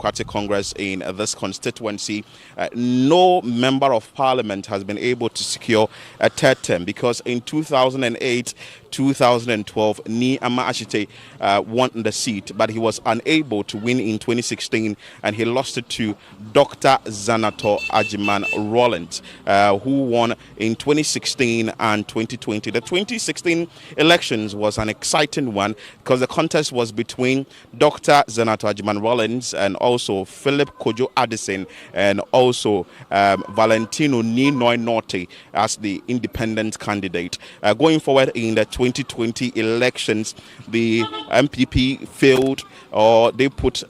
Democratic Congress in this constituency. No member of parliament has been able to secure a third term because in 2008, 2012, Ni Ama Ashite won the seat, but he was unable to win in 2016, and he lost it to Dr. Zanato Ajiman Rollins, who won in 2016 and 2020. The 2016 elections was an exciting one because the contest was between Dr. Zanato Ajiman Rollins and also Philip Kojo Addison and also Valentino Ninoy Norte as the independent candidate. Going forward in the 2020 elections, the MPP failed, or they put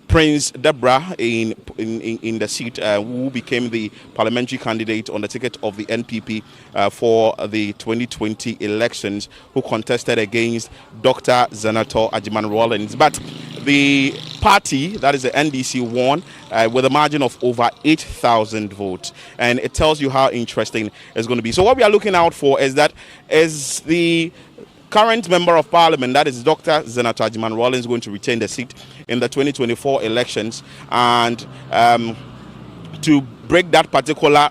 Prince Deborah in the seat, who became the parliamentary candidate on the ticket of the NPP for the 2020 elections, who contested against Dr. Zanato Ajiman Rollins. But the party, that is the NDC, won with a margin of over 8,000 votes. And it tells you how interesting it's going to be. So what we are looking out for is that is the current member of parliament, that is Dr. Zanato Ajiman Rollins, going to retain the seat in the 2024 elections, and to break that particular,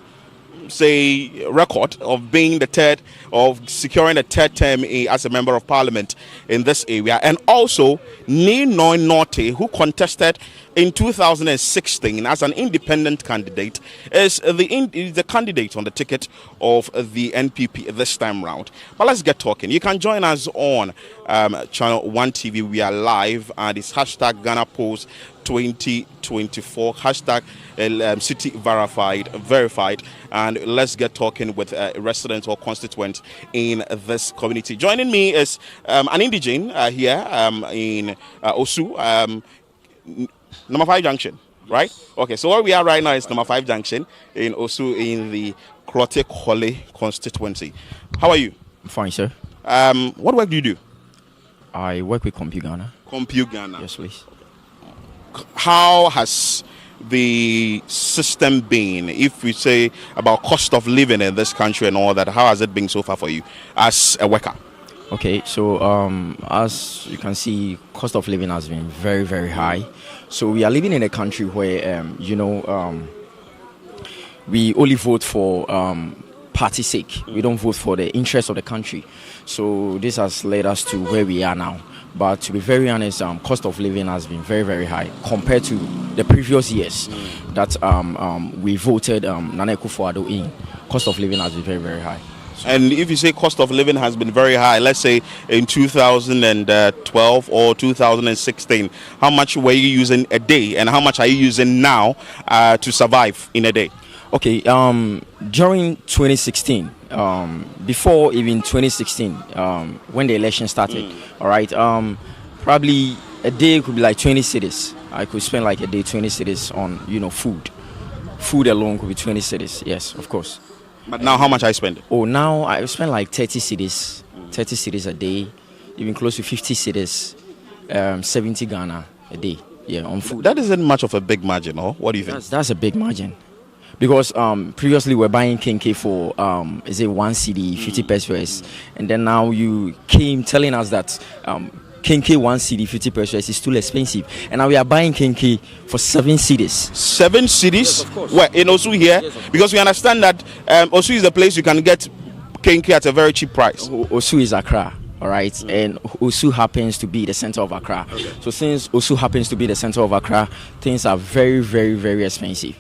say, record of being the third, of securing a third term as a member of parliament in this area. And also Ninoy Norte, who contested in 2016 as an independent candidate, is the candidate on the ticket of the NPP this time round. But let's get talking. You can join us on Channel 1 TV. We are live, and it's hashtag Ghana Post 2024, hashtag city verified, and let's get talking with residents or constituents in this community. Joining me is an indigene here in Osu, number 5 junction, right? Okay, so where we are right now is number 5 junction in Osu in the Klottey Korle constituency. How are you? I'm fine, sir. What work do you do? I work with CommunityForum. CommunityForum. Yes, please. How has the system been, if we say about cost of living in this country and all that? How has it been so far for you as a worker? Okay, so as you can see, cost of living has been very, very high. So we are living in a country where, we only vote for party sake. We don't vote for the interest of the country. So this has led us to where we are now. But to be very honest, cost of living has been very, very high compared to the previous years that we voted Nana Akufo-Addo in. Cost of living has been very, very high. And if you say cost of living has been very high, let's say in 2012 or 2016, how much were you using a day, and how much are you using now to survive in a day? Okay, during 2016, before even 2016, when the election started, all right, probably a day could be like 20 cedis. I could spend like a day 20 cedis on, food. Food alone could be 20 cedis, yes, of course. But now how much I spend? Oh, now I spend like 30 cedis, 30 cedis a day, even close to 50 cedis, 70 Ghana a day, yeah, on food. That isn't much of a big margin, or what do you think? That's a big margin. Because previously we're buying kenke for is it 1 cedi, 50 pesos, and then now you came telling us that kenke 1 cedi, 50 pesos is too expensive, and now we are buying kenke for 7 cedis. 7 cedis? Yes, of course. Where in Osu here? Yes, because we understand that Osu is the place you can get kenke at a very cheap price. Osu is Accra. All right, and Osu happens to be the center of Accra. Okay. So since Osu happens to be the center of Accra, things are very, very, very expensive.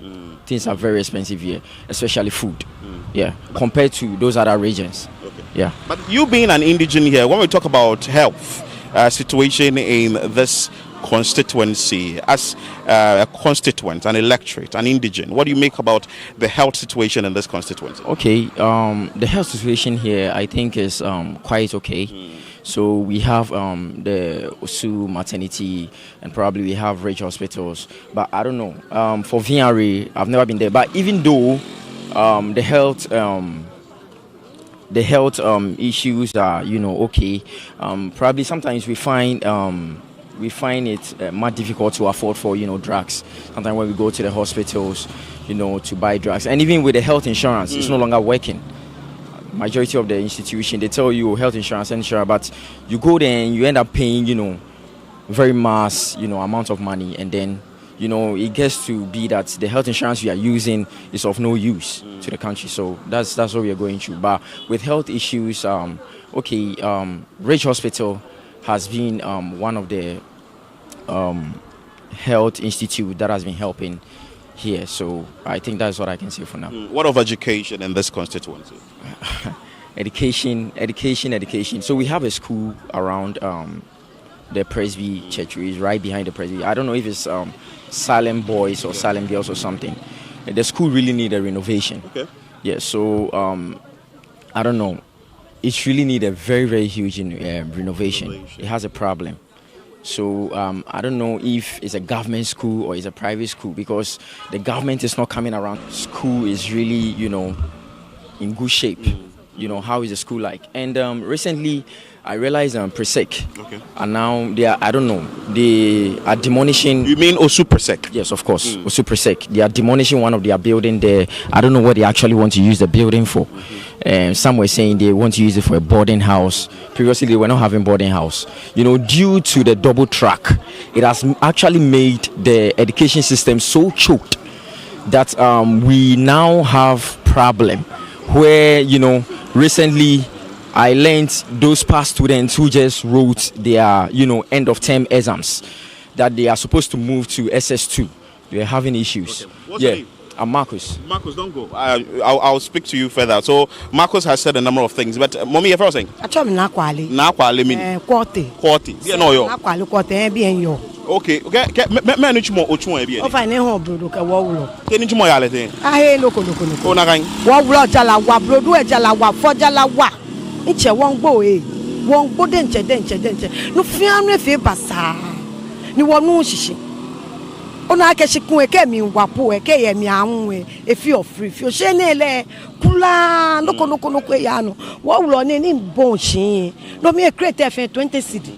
Things are very expensive here, especially food. Yeah, compared to those other regions. Okay. Yeah. But you being an indigene here, when we talk about health situation in this constituency, as a constituent, an electorate, an indigene, what do you make about the health situation in this constituency? Okay, the health situation here, I think, is quite okay. So we have the Osu maternity, and probably we have rich hospitals, but I don't know. For VRA, I've never been there. But even though the health issues are okay, probably sometimes we find it more difficult to afford for drugs. Sometimes when we go to the hospitals, to buy drugs, and even with the health insurance, it's no longer working. Majority of the institution, they tell you health insurance, but you go there and you end up paying very mass amount of money, and then it gets to be that the health insurance we are using is of no use to the country. So that's what we are going through. But with health issues, Ridge Hospital has been one of the health institute that has been helping here. So I think that's what I can say for now. What of education in this constituency? Education. So we have a school around the Presby Church, is right behind the Presby. I don't know if it's Silent Boys or Silent Girls or something. The school really need a renovation. Okay. Yeah, so I don't know. It really need a very, very huge renovation. It has a problem. So I don't know if it's a government school or it's a private school, because the government is not coming around. School is really, in good shape. How is the school like? And recently, I realized Presec. Okay. And now they are demolishing. You mean Osu Presec? Yes, of course. Osu Presec. They are demolishing one of their building there. I don't know what they actually want to use the building for. Some were saying they want to use it for a boarding house. Previously, they were not having boarding house. Due to the double track, it has actually made the education system so choked that we now have problem where, recently I learned those past students who just wrote their, end of term exams, that they are supposed to move to SS2. They are having issues. Okay. What's your name? I'm Marcus. Marcus, don't go. I'll speak to you further. So Marcus has said a number of things, but mommy, if I was saying, Nakwali mean Korle. Yeah, no yo. Nakwali Korle bien yo. Okay. Me no chimo ochu e bien. O fa ne ho brodo ka wo wulo. Ke ni chimo ya le tin. Ahe loko. O na kan. Wo wulo jala wa brodo e jala wa fo jala wa. Nche won gbo e. Won gbo de nche. No fian re fe basa. Ni wonu shishi. Ona akeshikun eke mi wapo eke ye mi anwe efi ofri fi o se ne le kula noko ya no wo wulo ni bon shin no me create f 20 cedi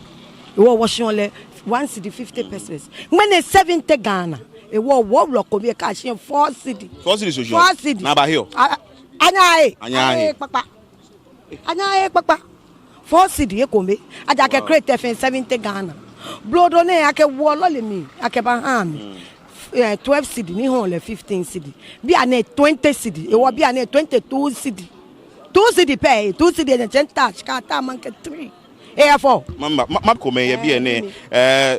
e wo shin le 1 cedi 50 pesos when e 70 Ghana e wo wulo ko bi ka shin 4 cedi 4 cedi so jo 4 cedi na ba hill anya papa 4 cedi e ko me aja ke create f 70 Ghana blood on ake wolo le mi ake ba ham 12 cedi ni hon le 15 cedi bi ane 20 cedi e wo bi ane 22 cedi 2 cedi pay 2 cedi e chen touch ka ta man ke 3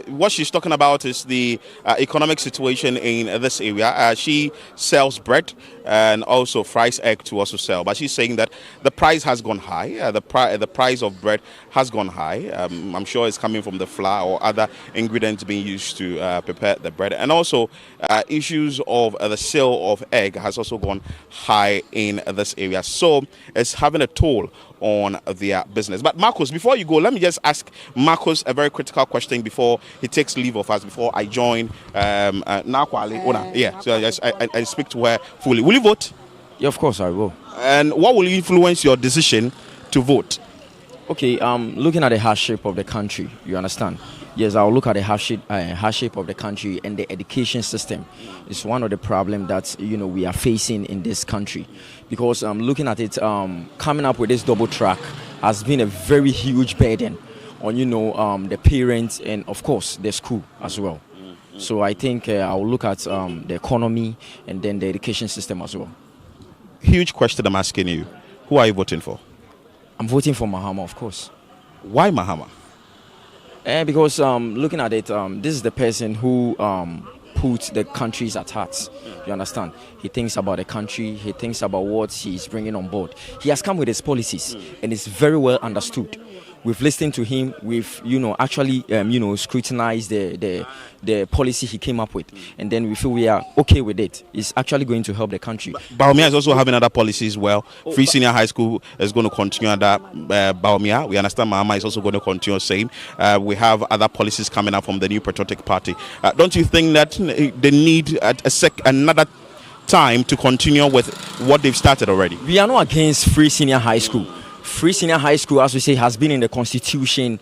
what she's talking about is the economic situation in this area. She sells bread and also fries egg to also sell, but she's saying that the price has gone high. The price of bread has gone high. I'm sure it's coming from the flour or other ingredients being used to prepare the bread, and also issues of the sale of egg has also gone high in this area. So it's having a toll on their business. But Marcus, before you go, let me just ask Marcus a very critical question before he takes leave of us, before I join Nakwali. So I speak to her fully. Will you vote? Yeah, of course I will. And what will influence your decision to vote? Okay, looking at the hardship of the country, you understand? Yes, I'll look at the hardship of the country, and the education system is one of the problems that we are facing in this country. Because looking at it, coming up with this double track has been a very huge burden on the parents and of course the school as well. So I think I'll look at the economy and then the education system as well. Huge question I'm asking you. Who are you voting for? I'm voting for Mahama, of course. Why Mahama? Because looking at it, this is the person who puts the countries at heart. You understand? He thinks about the country. He thinks about what he's bringing on board. He has come with his policies, and it's very well understood. We've listened to him. We've, actually, scrutinized the policy he came up with, and then we feel we are okay with it. It's actually going to help the country. Baumia is also having other policies. Well, Free Senior High School is going to continue under Baumia. We understand Mahama is also going to continue same. We have other policies coming up from the New Patriotic Party. Don't you think that they need another time to continue with what they've started already? We are not against Free Senior High School. Free Senior High School, as we say, has been in the Constitution,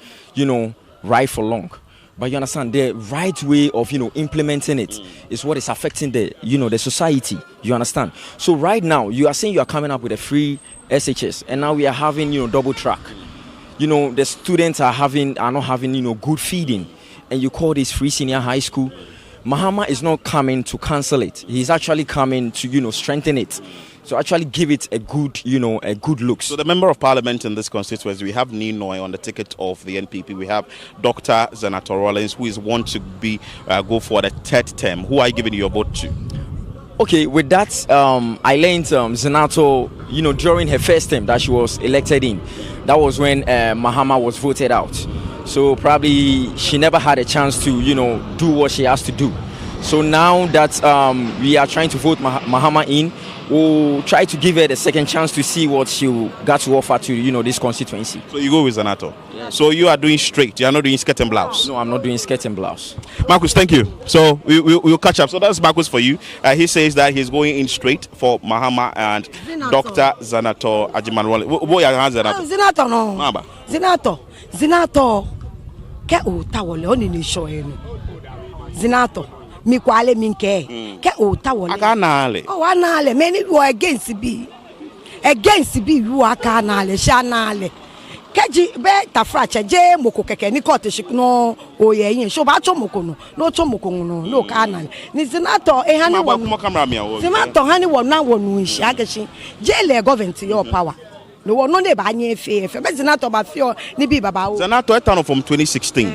right for long. But you understand, the right way of, implementing it is what is affecting the society. You understand? So right now, you are saying you are coming up with a free SHS, and now we are having, double track. The students are not having, good feeding, and you call this Free Senior High School. Mahama is not coming to cancel it. He's actually coming to, strengthen it. So actually give it a good, a good look. So the member of parliament in this constituency, we have Ninoy on the ticket of the NPP. We have Dr. Senator Rollins, who is want to go for the third term. Who are you giving your vote to? Okay, with that, I learned Senator, during her first term that she was elected in. That was when Mahama was voted out. So probably she never had a chance to, do what she has to do. So now that we are trying to vote Mahama in, we'll try to give her the second chance to see what she got to offer to, this constituency. So you go with Senator? Yes. So you are doing straight, you are not doing skirt and blouse? No, I'm not doing skirt and blouse. Marcus, thank you. So we'll catch up. So that's Marcus for you. He says that he's going in straight for Mahama and Dr. Senator Ajiman Rollins. Senator no. Senator. Ke utawole oni ni show eno. Senator. Mi kwale minke ke utawole. Akanale. Oh anale many you against be. Against be you akanale shanale. Keji be tafrache je moko keke ni court no oye yin so ba chomoko no chomoko no kanale. Ni senator ehani wonu. Senator hani wonu na wonu nshi ageshi. Je le government your power. No one no dey ba nye fe be senator ba fio ni bi baba o. Senator etan from 2016.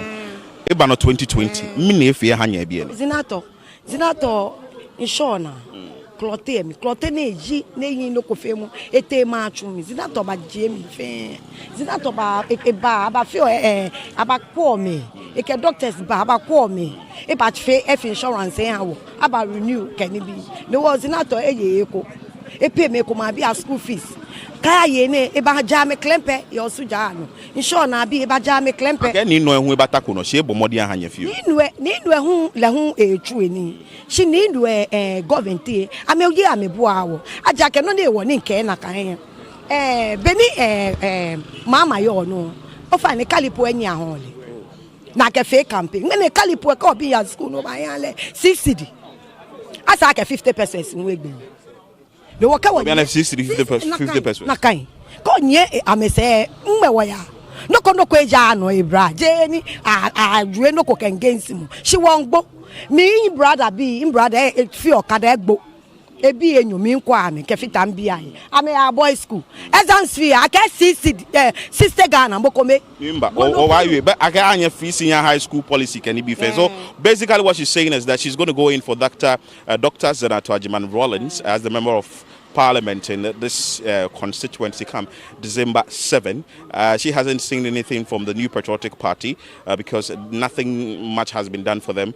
Eba no 2020. Mi na efe ha nya bia. Senator inshona. Klottey na eji na yin no kofe mu ete ma atun. Senator ba je mi fe. Senator ba aba fio aba ko me. Eke doctors ba aba ko me. E ba fe insurance en hawo. Aba renew keni bi. No was senator eye eko. E pay me ko ma bi a school fees. Kaya yene eba jame klempe yo suja no insho na bi eba jame klempe ke ni no ehun eba tako no she bomodi ahanya fio ni nwe hu le hu etu eni shi ni nwe government ameyi amebu awo aja ke no na ewo ni nke na kan beni mama yo no o fa ni kalipo eni ahon le na ke fake campaign me kalipo ka obi ya school no ba yan le 60 asa ke 50% nwe gbe le waka wa 50%. Na kan ko nye amese mmewo ya noko eja no ibra je ni ajue noko kengensi mu shi won gbo mi brother bi brother fi okada egbo ebi enyo mi nko ami ke fitam bi ayi ame a boy school exams fee aka sister Ghana mbokome remember why you but aka anya free senior high school policy can be fair. So basically what she's saying is that she's going to go in for Dr. Senator Ajiman Rollins as the member of Parliament in this constituency come December 7. She hasn't seen anything from the New Patriotic Party because nothing much has been done for them,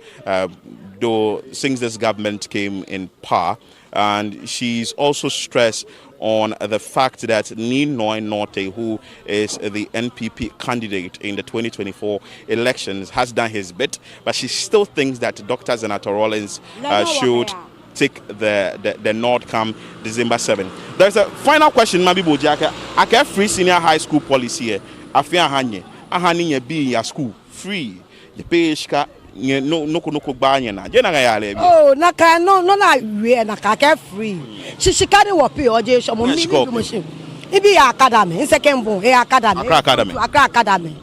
though since this government came in power. And she's also stressed on the fact that Ninoy Norte, who is the NPP candidate in the 2024 elections, has done his bit, but she still thinks that Dr. Senator Rollins should take the nod come December 7. There's a final question, Mabi Bojaka. I get free senior high school policy here. I feel ahani be in your school free. You pay no banya na. Oh, naka no na we naka ke free. Shishikani wopi oje shomo mi. Ibi academy, second born academy. Accra Academy.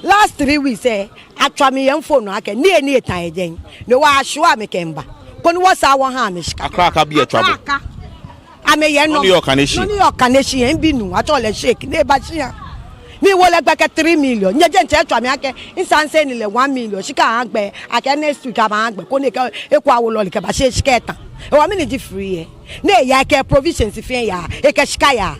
Last 3 weeks atwa me yem phone ake ni etan ejen. No wa show me kemba. Kono wasa wa ha me shika. Accra be a trouble. Ame ye no. New York Nation en bi nu atole shake ne ba shia. Mi wo le gba ke 3 million. Nye je nche atwa me ake insanse ni le 1 million. Shika angbe ake next week aba angbe. Ko ne ke ekwa wo lo le ke ba shika etan. E wa me ni di free e. Ne ya ke provisions fi ya. E ke shika ya.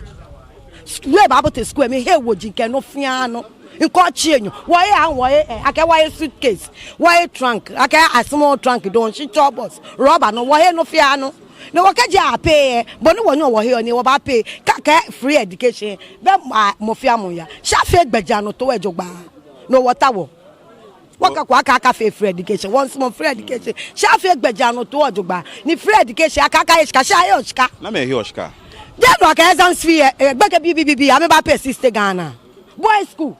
We ba to school me he wo jinke no fia no. Nko chienyo why ake why suitcase why trunk ake a small trunk don she troubles rubber no why no fia no wakaje a pay but no wonyo wo he ni wo ba pay ka free education be mo fia mo ya sha fe gbeja no to ejogba no water wo waka kwa aka free education once more free education sha fe gbeja no to ejogba ni free education aka iska sha yo iska na me he iska dem no aka exams fee gbege bibibi am ba pay sister Ghana boy school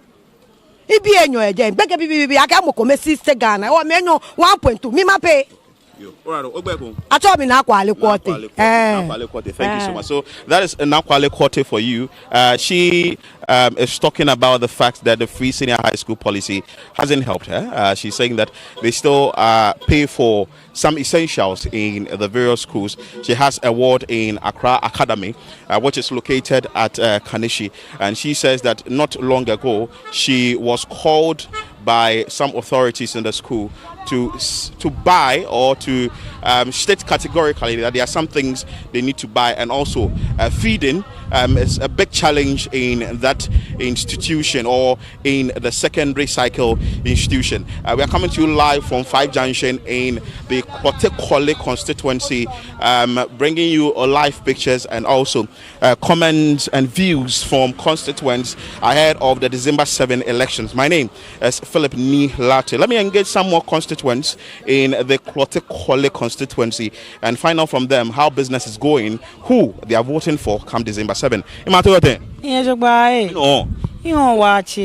ibi enyo eje gbege bibibi aka mo ko me sister Ghana o me enyo 1.2 mi ma pay you. All right, Ogbeko. I told me Nakwale Korle. Nakwale Korle. Thank you so much. So that is Nakwale Korle for you. She is talking about the fact that the free senior high school policy hasn't helped her. She's saying that they still pay for some essentials in the various schools. She has a ward in Accra Academy, which is located at Kanishi, and she says that not long ago she was called by some authorities in the school to buy or to state categorically that there are some things they need to buy, and also feeding is a big challenge in that institution or in the secondary cycle institution. We are coming to you live from 5 Junction in the Korle constituency, bringing you live pictures and also comments and views from constituents ahead of the December 7 elections. My name is Philip Ni-Late. Let me engage some more constituents in the Korle constituency and find out from them how business is going, who they are voting for come December 7. Yes, bye. No. You know what?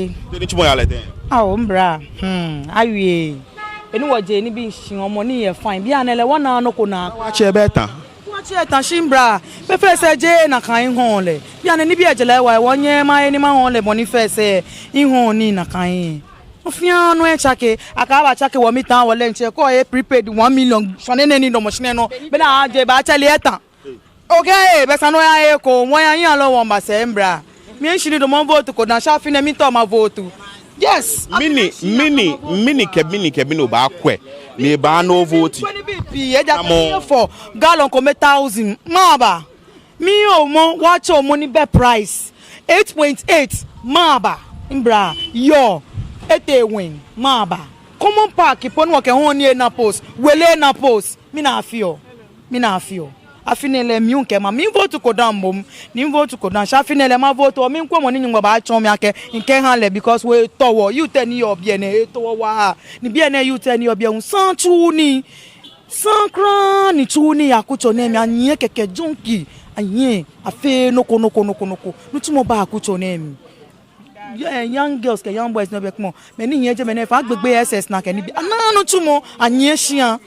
Oh, bra. I will. Jenny be money fine. Be an 1 hour no kuna. Watch your better. Watch it, Shimbra. The first Jane a kind hole. Be an Nibia Jalewa 1 year my animal only Boniface in Honi a kind. Fiano and Chake, a car Chake will meet our lunch, prepaid 1 million. Shannon no machine, but I jabata. Okay, but I know I echo. Why are you alone, my sembra? Me, she did the one vote to go down, sharpening me to my vote. Yes, mini cabino backwe. Me bano vote. For gallon come 1,000. Maba. Me oh mo watch your money bet price. 8.8. Maba. Imbra. Yo. 8 win. Maba. Common park keep on working on here na post. Wele na post. Me na feel. Afinele miunke ma mi vote ko down mom ni vote ko down shafinele ma vote o mi nko mo ni ngba ba chon mi ake nke hanle because we towo you tell ni obie na towo wa ni bia na you tell ni obie un san chuni san kran ni chuni akucho na mi anye keke junki anye afi noko nutumo ba akucho na mi young girls ke young boys no be mo me ni yen je me na fa gbegbe ss na ke ni na no tumo anye hia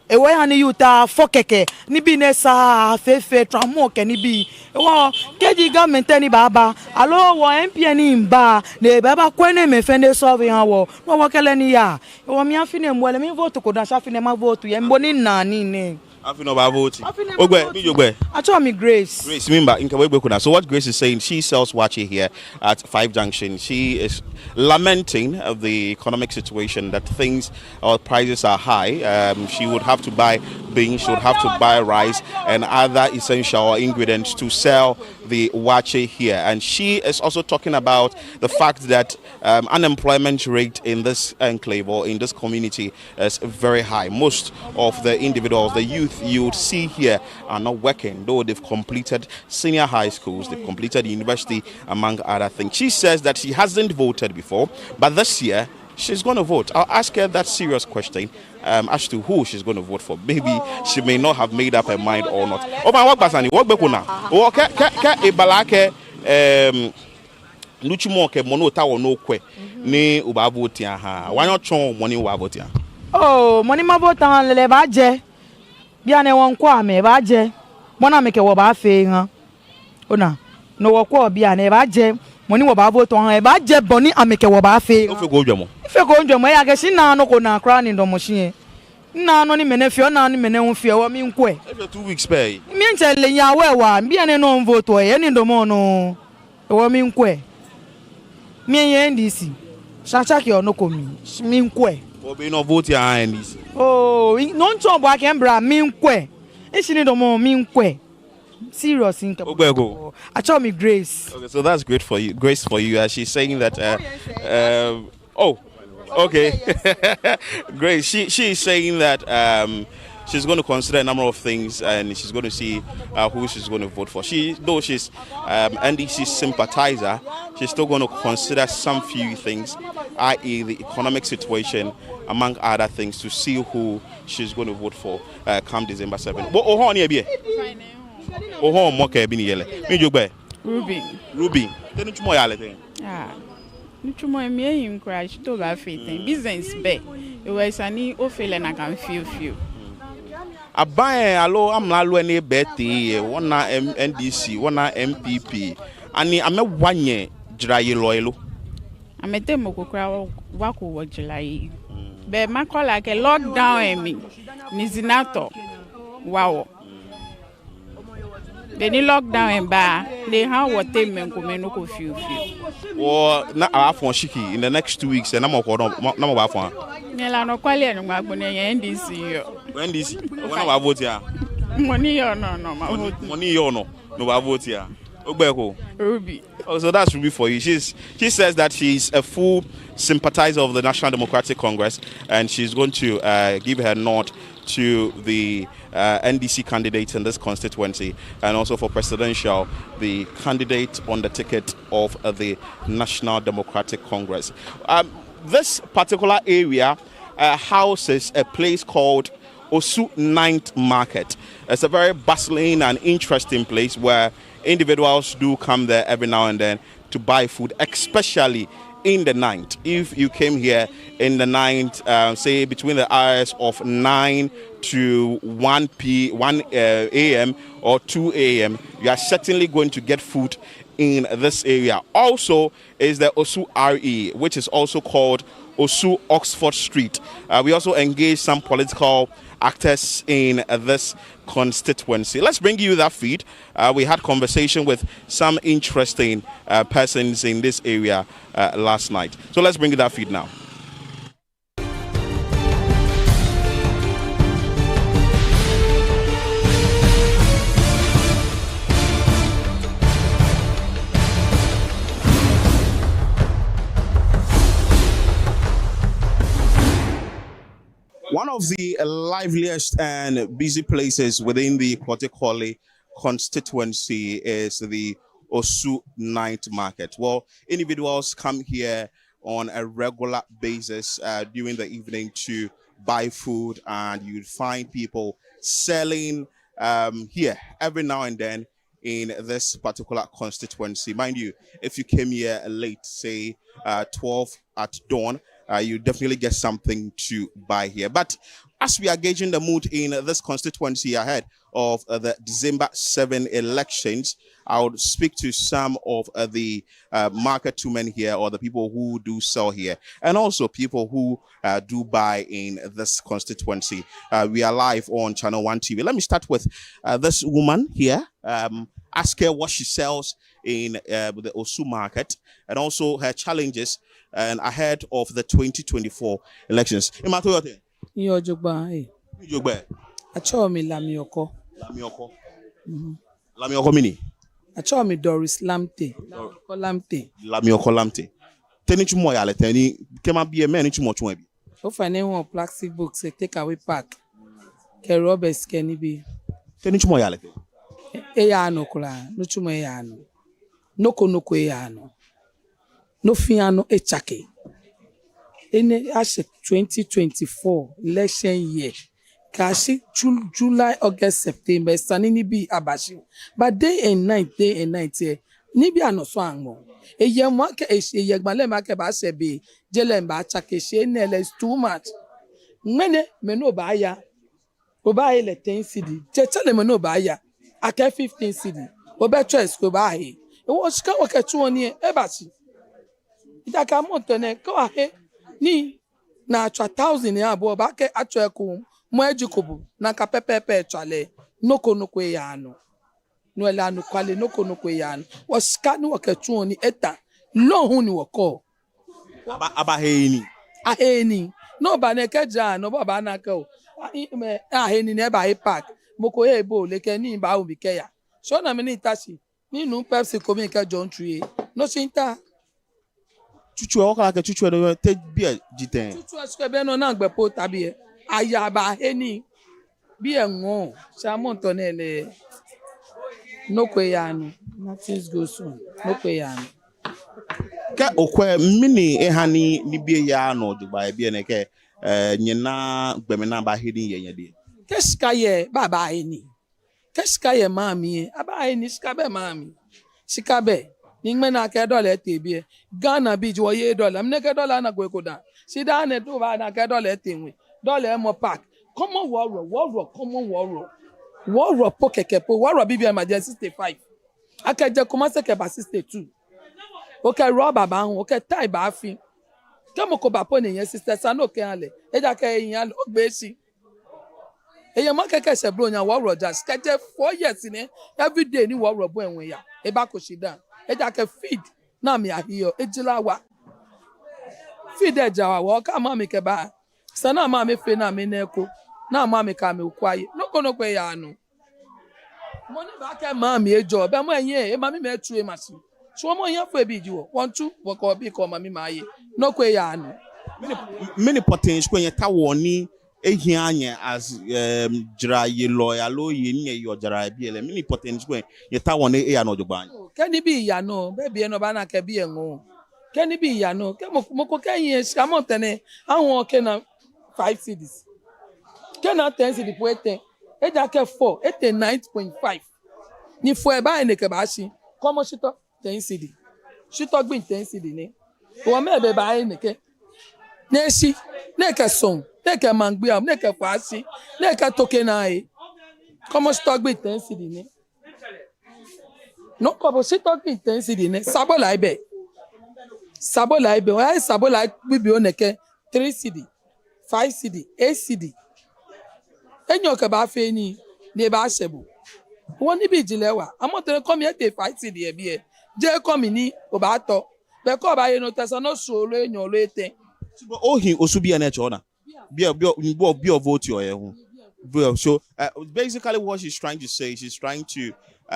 ewe hani yuta fokeke ni bi nesa fefe tramo ke ni bi ewo keji government ni baba alo wo MPN ni mba ne baba kwene me fende solve han wo wo kele ni ya ewo mi afine mwele mi vote ko dan safine ma vote ye mboni nani ne afino ba vote ogbe mi jogbe acho mi Grace remember in Kawegbe kuna. So what Grace is saying, she sells wachi here at 5 Junction. She is lamenting the economic situation, that things or prices are high. She would have to buy beans, she would have to buy rice and other essential ingredients to sell the wachi here. And she is also talking about the fact that unemployment rate in this enclave or in this community is very high. Most of the individuals, the youth you would see here are not working, though they've completed senior high schools, they've completed university, among other things. She says that she hasn't voted before, but this year she's going to vote. I'll ask her that serious question as to who she's going to vote for. Maybe she may not have made up her mind or not. Oh my, what basani? What bekuna? Oh, ke ibalake nuchimo ke mono ta wono kwe ni uba vote aha. Why not chon money uba vote? Oh, money ma vote han le ba je. Bia ne won kwa me ba je. Mona me ke wo ba fe han. Ona no wo kwa bia ne ba je. Money wo ba vote han e ba je boni ameke wo ba fe. O fe go dwemo. Ife go dwemo ya ge shi na no ko na kra ni ndo mo shi. Na no ni mene fio na ni mene hu fio wo mi nkwe. Every 2 weeks pay. Mi nche le ya we wa bia ne no vote o ye ni ndo mo no. Wo mi nkwe. Mi ye ndisi. Chacha ki ono ko mi nkwe. Obi no vote ya NDC. Oh, no nchombo akembra mi nkwe. Ishi ni ndo mo mi nkwe. Serious in Ogbego. I told me Grace. Okay, so that's great for you. Grace for you. She's saying that okay. Grace, she is saying that she's going to consider a number of things and she's going to see who she's going to vote for. Though she's NDC sympathizer, she's still going to consider some few things, i.e. the economic situation, among other things, to see who she's going to vote for come December 7th. But Ruby. Then you more yale. Nuchumo me him crash to ba faith business be. It was ani o feel and I can feel. Abaye alo amlalo ene bete wona NDC wona MPP ani ame wanye jiraye loyelo Amete mokokra wako wajilai. Be makola ke lockdown emi. Nizinato. Wow. Beni lockdown emba. They ha wote menkomeno ko fiu. or na afon shiki in the next 2 weeks and I'm na afon. Nela no kwale no magbone NDC yo. NDC when I vote ya. Money yo no ma vote. Money yo no vote ya. Ogbeko. Ruby. Oh, so that's Ruby for you. She says that she's a full sympathizer of the National Democratic Congress, and she's going to give her nod to the NDC candidate in this constituency, and also for presidential, the candidate on the ticket of the National Democratic Congress. This particular area houses a place called Osu 9th Market. It's a very bustling and interesting place where individuals do come there every now and then to buy food, especially in the night. If you came here in the night, say between the hours of 9 to 1 a.m. or 2 a.m., you are certainly going to get food in this area. Also is the Osu RE, which is also called Osu Oxford Street. We also engage some political actors in this constituency. Let's bring you that feed. We had conversation with some interesting persons in this area last night. So let's bring you that feed now. One of the liveliest and busy places within the Korle constituency is the Osu 9th Market. Well, individuals come here on a regular basis during the evening to buy food, and you'd find people selling here every now and then in this particular constituency. Mind you, if you came here late, say 12 at dawn, you definitely get something to buy here. But as we are gauging the mood in this constituency ahead of the December 7 elections, I would speak to some of the market women here, or the people who do sell here, and also people who do buy in this constituency. We are live on Channel 1 TV. Let me start with this woman here. Ask her what she sells in the Osu market, and also her challenges and ahead of the 2024 elections. Yo jogba acho mi lamioko mini acho mi Doris Lamte Lamte teni chumo ya le teni kema bi e me ni chumo chun bi o fa ne won plastic books take away pack ke robbers ke ni bi teni chumo ya le e ya no kula no chumo e ya no noko e ya no no fiano e chake in as 2024 election year kashi July, August, September sanini bi abashi but day and night ni bi anoso anwo e ye mo ke e ye gbale ma ke ba se bi jele mba chake she ne is too much mene me no ba ya o ba ile 10 cedi chele me no ba ya ake 15 cedi o be choice ko ba he e wo shika wo ke tu oni e bashi itaka montone ko ahe ni na 1,000 ya bo ba ke acho eku mo ejikobu na ka pepepe chale noko ya ano no ele anu kwale noko ya ano wo shika ni wo ke tu oni eta lohun ni wo ko aba heni no ba ne ke ja no ba na ke o me aheni ne ba he park moko e bo le ke ni ba o bi ke ya so na me ni tashi ni nu Pepsi ko mi ke John Tree no sinta chuchu o kala ke chuchu do te bi jiten chuchu asko be no na gbe po tabi e aya ba heni bi enwon sha monto ne le noko ya anu nothing goes on noko ya anu ke okwe mini ehani ni bi ya no jugba bi ene ke nyina gbemina ba heni ye de keska ye baba heni keska ye mami aba heni ska be mami ska be ningme na ke dole tebi Ghana bi jo ye dole mne ke dole na gwe koda sida ne do ba na ke dole tenwe dole mo pack Common war, common war, pokekepo, war, BB emergency 65. I can just come and 62. Okay, rubber bang, okay, tie baffy. Come ko bapone yen sister sano ke ale. Eja ke yin ogbesi. Eya makeke se bro nya war just skete 4 years in every day ni war bo enwe ya. Eba ko shida. Eja ke feed na me ahiyo ejila wa. Feed eja wa ka mama ke ba. Sana mama fe na me neko. Na mama ka me kwaye. No kwe ya anu. Money ba ke mama ejo be mo yen e mama me tue machine. So mo yan fo ebi jiwo 1 2 woko bi ko mama ma ye no kwe ya anu many potential kwen ta woni ehia anya as jira ye loyal ye nye yo jira bi ele many potential kwen ye ta woni e ya no jogban keni bi ya no be no ba na ke bi enwo keni bi ya no ke mo ko ken ye shamotene awon ke na 5 cedis ke na 10 cedis po eten e ja ke 4 eten 9.5 ni fo e ba ene ke ba si komo shito 10 cedi shito gbin 10 cedi ni o me be ba ene ke neshi neke son neke mangbi am neke fasi neke tokenai komo shito gbin 10 cedi ni no komo shito gbin 10 cedi ni sabo la ibe o sabo la bibi o neke 3 cedi 5 cedi 8 cedi enyo ke ba fe ni ne ba sebu won ni bi jile wa amotere komi ete 5 cedi e bi e je komi ni o ba to be ko ba ye no tesa no so lo enyo lo ete ohi osu bi na chona bi vote your hu so basically what she's trying to say, she's trying to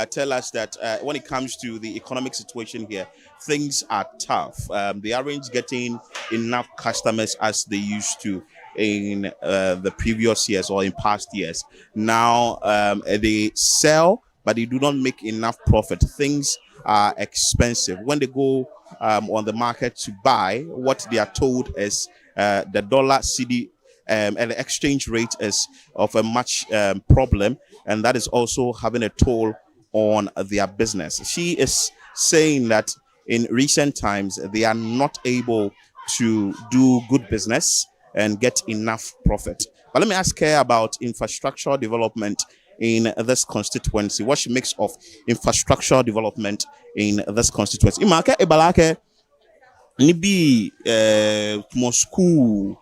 tell us that when it comes to the economic situation here, things are tough. They aren't getting enough customers as they used to in the previous years or in past years. Now they sell, but they do not make enough profit. Things are expensive. When they go on the market to buy, what they are told is the dollar CD and the exchange rate is of a much problem, and that is also having a toll on their business. She is saying that in recent times they are not able to do good business and get enough profit. But let me ask her about infrastructure development in this constituency. What she makes of infrastructure development in this constituency. Imake ebalake nibi school,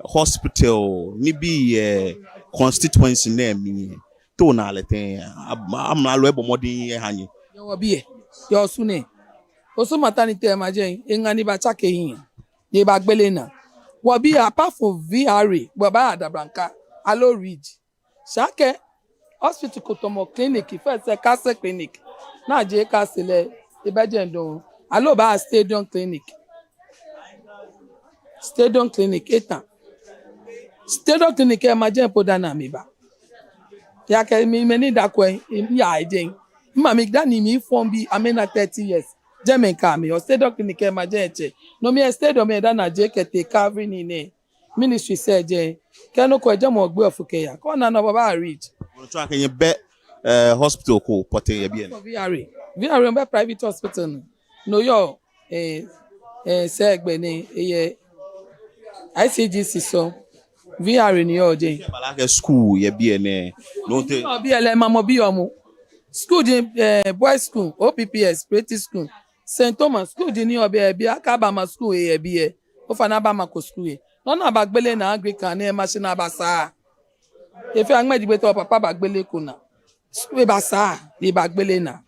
hospital, nibi constituency name to na lete amna lo ebo modin ye hanyi. Yo bi yo sune. Osu maternity emergency engani ba chake yin. Ye ba gbele na. Wo bi apart from VRA, baba Adabranka, Alo Ridge. Shake hospital Kotomo clinic, first Castle clinic. Na je Castle Ibejendon. Alo ba stadium clinic. Stadium clinic etan. Stadium clinic emergency podana mi ba. Ya ke mi meni da kwen ya ejen. Ma mi da ni mi form bi amena 30 years. Jemen ka mi o stadium clinic emergency. No mi stadium me da na je kete carry ni ne. Ministry say je ke no ko je mo gbe ofuke ya. Ko na no baba reach. Mo try kan ye be hospital ko pote ye bi en. VRA be private hospital no yo se egbe ni eye ICGC so VRA ni yo je. Balake school ye bi en no te. No bi ele mamo bi omo. School di boys school, OPPS, Pretty school, St. Thomas school di ni obi e bi Akabama school e bi e. O fa na ba ma ko school e. No na bagbele na Anglican na machine abasa. E fi angme digbe to papa bagbele ko na. School basa, di bagbele na.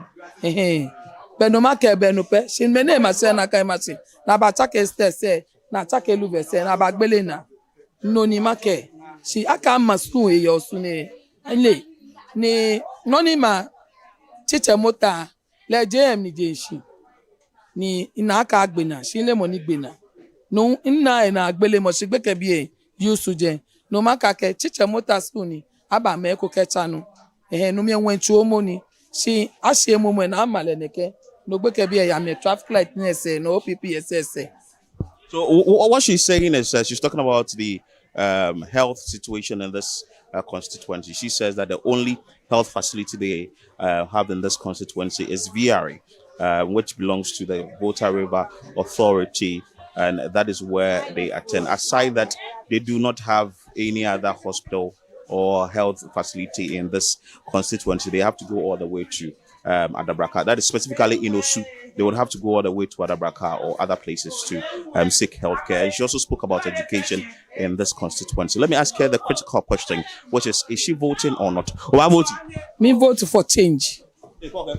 Beno ma ke beno pe, shin me na machine na kai machine. Na ba chake se na chake luve se na bagbele na. No ni ma ke. Si Akama school e yo sune. Ile ni no ni ma chiche mota le JM ni jeshi ni ina aka agbena shi le mo ni gbena no ina ina agbele mo si gbeke bi e yusu je no maka ke chiche mota school ni aba me ko kecha no no mi enwen tu omo ni shi ase mo mo na amale neke no gbeke bi e ya me traffic light ni ese no OPPSS. So what she's saying is she's talking about the health situation in this constituency. She says that the only health facility they have in this constituency is VRA, which belongs to the Volta River Authority, and that is where they attend. Aside that, they do not have any other hospital or health facility in this constituency, they have to go all the way to Adabraka. That is specifically in Osu. They would have to go all the way to Adabraka or other places to seek healthcare. And she also spoke about education in this constituency. Let me ask her the critical question, which is she voting or not? Why voting? Me vote for change. Me vote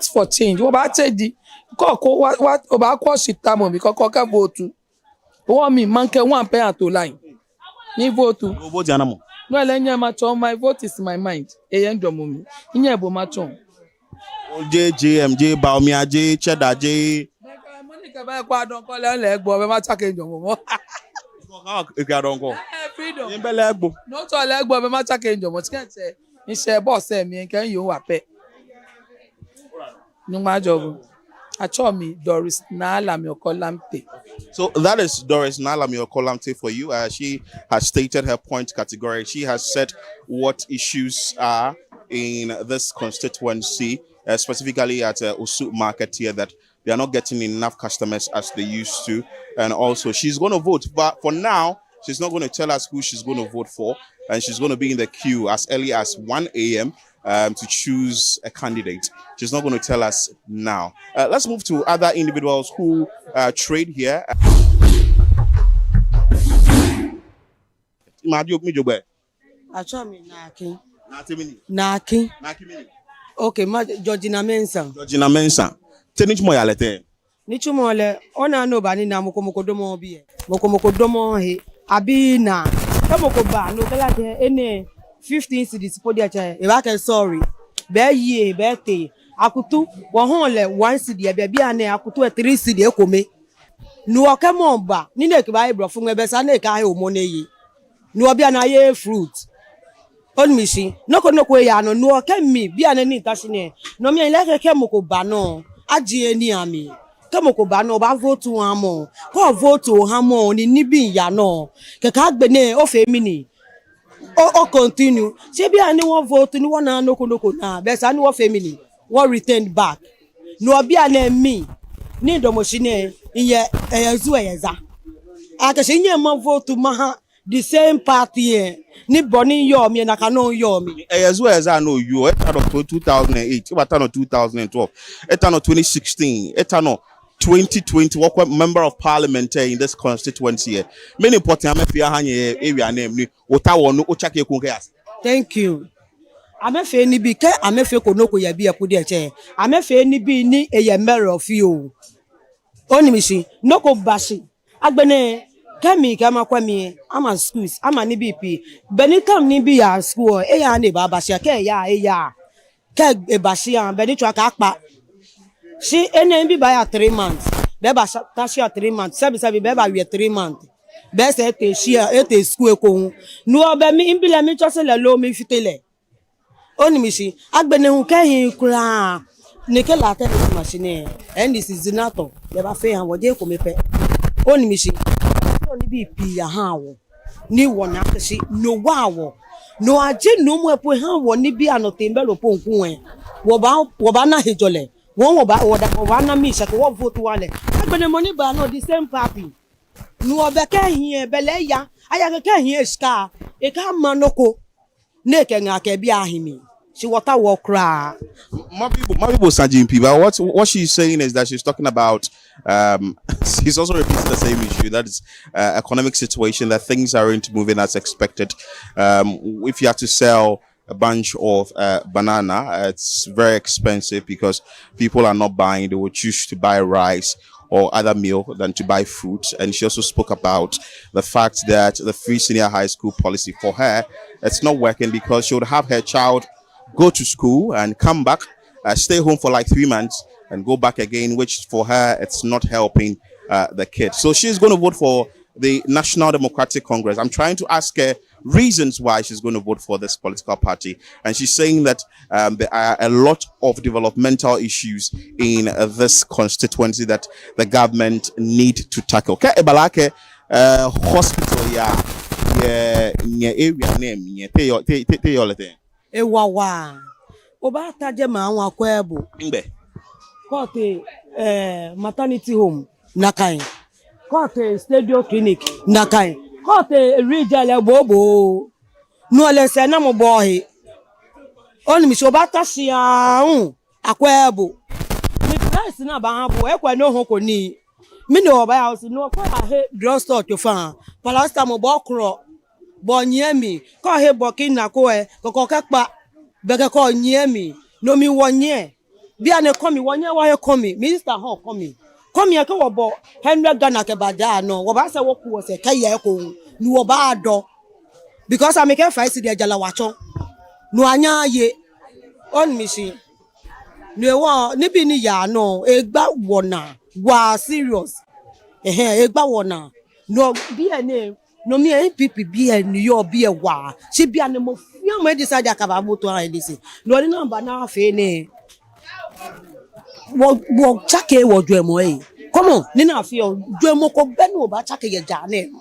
for change. What about the what about Koshitamo? Because Koka vote. What me manke one pair to line. Me vote to. No, my vote is my mind. J, Baumia J, Cheddar J. Freedom. Not all leg boy, my change. What can say? It's boss, me can you up it? No, my job. I told me Doris Nalamio Colamte. So that is Doris Nalamio Colamte for you. She has stated her point category. She has said what issues are in this constituency, specifically at Osu Market here, that they are not getting enough customers as they used to. And also, she's going to vote. But for now, she's not going to tell us who she's going to vote for. And she's going to be in the queue as early as 1 a.m. To choose a candidate. She's not going to tell us now. Let's move to other individuals who trade here. Naki. Okay, Georgina Mensa. Georgina Mensa. Tenich moyalete. Nichu mole. Ona no bani na mokomokodomo bi. Mokomokodomo he. Abina. Mokoba no kala te ene 15 cities podia che. E ba ke sorry. Be ye be te. Akutu wo hon le 1 city e bia na akutu 3 city ekome. Nu okemo ba. Ni na ke ba ibro fun ebe sa na ka he omo na yi. Nu obia na ye fruit. On mishi noko ya no no kemi bia na ni tashine no mi ile ke moko ba no aji eni ami ke moko ba no ba vote wan mo ko vote ha mo ni bi ya no ke ka gbe ne o fe mi ni o continue se bia ni won vote ni won na noko na be sa ni won fe mi ni won return back no bia na mi ni do mo shine iye eyezu eyeza aka se nye mo vote ma ha the same party ni boni yo mi na kanon yo mi as well as I know you at 2008 what 2012 at 2016 at 2020 what member of parliament in this constituency many important amefia hanye area name ni otawo no ochake kunke as thank you amefe ni bi ke amefe konoko ya bi epudi eche amefe ni bi ni eye mayor of you oni mi si noko bashi agbene Kemi kama kwemi ama schools ama ni BP beni kam ni bi ya school e ya ni baba sia ke ya ke e ba sia beni twa ka pa si ene bi ba ya 3 months be ba ta sia 3 months sabi be ba we 3 months be se te sia e te school ko nu obe mi imbile mi cho se le lo mi fitele oni mi si agbene hu ke yin kura ni ke la te machine and this is zinato le ba fe han wo je ko me pe oni mi si ni bi pi ya ha wo ni wo na kesi no wa wo no aje no mu epo ha wo ni bi anote mbelo po nkun wo ba na hejole wo ba na mi se ko wo vote wale agbene mo ni ba no the same party no obe ke hin bele ya aya ke hin eska e ka manoko na ke nga ke bi ahimi she water walk cry more people Sajin people what she's saying is that she's talking about she's also repeating the same issue, that is economic situation, that things aren't moving as expected. If you have to sell a bunch of banana, it's very expensive because people are not buying. They will choose to buy rice or other meal than to buy fruits. And she also spoke about the fact that the free senior high school policy for her, it's not working because she would have her child go to school and come back, stay home for like 3 months and go back again, which for her, it's not helping the kid. So she's going to vote for the National Democratic Congress. I'm trying to ask her reasons why she's going to vote for this political party. And she's saying that there are a lot of developmental issues in this constituency that the government need to tackle. Okay, Ebalake hospital area name Ewawa oba taje ma anwa kwebo mbe Klottey maternity home nakai Klottey stadium clinic nakai Kote region bobo. No less na mo boy. Only me so bata sia akwebo. Me price na ba habo e kwa no ho ko ni. Me no ba house no kwa he drugstore to fan. Palasta mo bo kro. Bo nyemi. Ko he Burkina ko e ko kekpa. Bege ko nyemi. No mi wonye. Bia ne komi wonye wa he komi. Minister ho komi. Komi e ko wo bo 100 Ghana ke bada no. Wo ba se wo ku wo se ke ye ko. Ni wo ba do. Because I make a fight the jala wacho. No anya ye on mission. No one nibi ni ya no egba wona wa serious. Egba wona. No be a name. No me NPP be a New York be a wa. She be an mo few me decide akaba to I listen. No the number na fe ne. Wo chake wo dwemo e. Come on, ni na fe o dwemo ko benu ba chake ye jane.